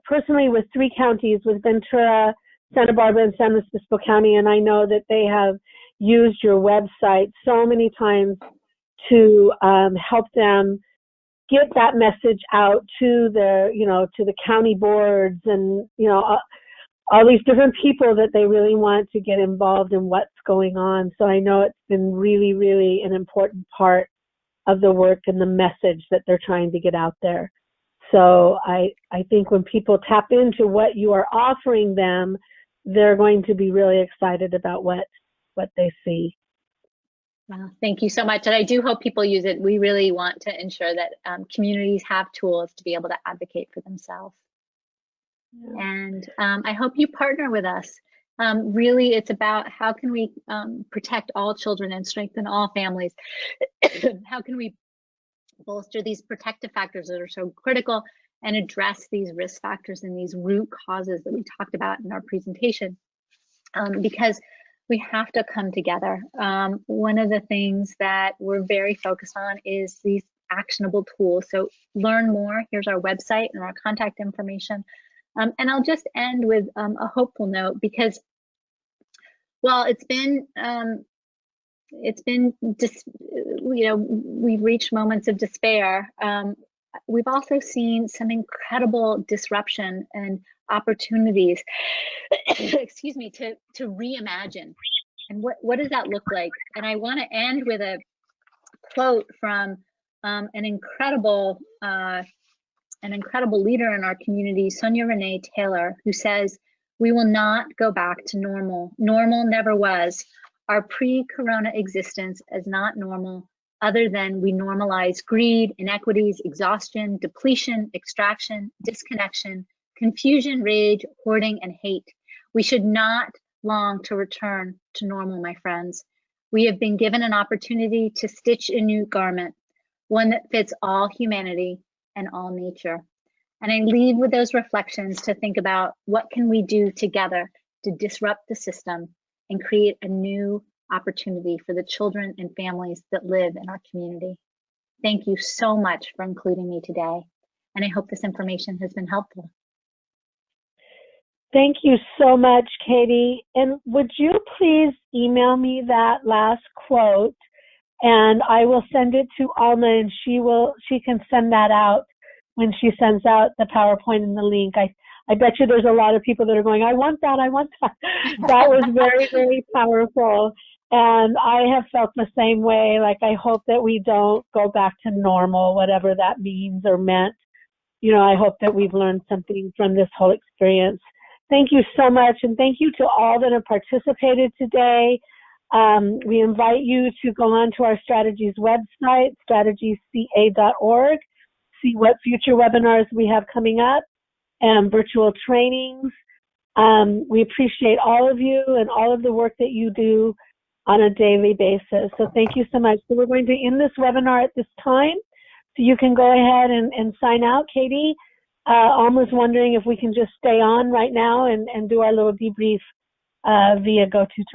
personally with 3 counties, with Ventura, Santa Barbara and San Luis Obispo County, and I know that they have used your website so many times to help them get that message out to the, to the county boards and, all these different people that they really want to get involved in what's going on. So I know it's been really, really an important part of the work and the message that they're trying to get out there. So I think when people tap into what you are offering them, they're going to be really excited about what they see. Well, thank you so much. And I do hope people use it. We really want to ensure that communities have tools to be able to advocate for themselves. Yeah. And I hope you partner with us. Really, it's about how can we protect all children and strengthen all families? How can we bolster these protective factors that are so critical and address these risk factors and these root causes that we talked about in our presentation? Because we have to come together. One of the things that we're very focused on is these actionable tools. So learn more. Here's our website and our contact information. And I'll just end with a hopeful note, because while we've reached moments of despair, we've also seen some incredible disruption and opportunities, excuse me, to reimagine. And what does that look like? And I want to end with a quote from an incredible leader in our community, Sonia Renee Taylor, who says, "We will not go back to normal. Normal never was. Our pre-corona existence is not normal, other than we normalize greed, inequities, exhaustion, depletion, extraction, disconnection, confusion, rage, hoarding, and hate. We should not long to return to normal, my friends. We have been given an opportunity to stitch a new garment, one that fits all humanity and all nature." And I leave with those reflections to think about what can we do together to disrupt the system and create a new opportunity for the children and families that live in our community. Thank you so much for including me today, and I hope this information has been helpful. Thank you so much, Katie. And would you please email me that last quote, and I will send it to Alma, and she can send that out when she sends out the PowerPoint and the link. I bet you there's a lot of people that are going, I want that. That was very, very powerful. And I have felt the same way. Like, I hope that we don't go back to normal, whatever that means or meant. I hope that we've learned something from this whole experience. Thank you so much. And thank you to all that have participated today. We invite you to go on to our strategies website, strategiesca.org, see what future webinars we have coming up and virtual trainings. We appreciate all of you and all of the work that you do on a daily basis. So thank you so much. So we're going to end this webinar at this time. So you can go ahead and sign out. Katie, Alma's wondering if we can just stay on right now and do our little debrief via GoToTalk.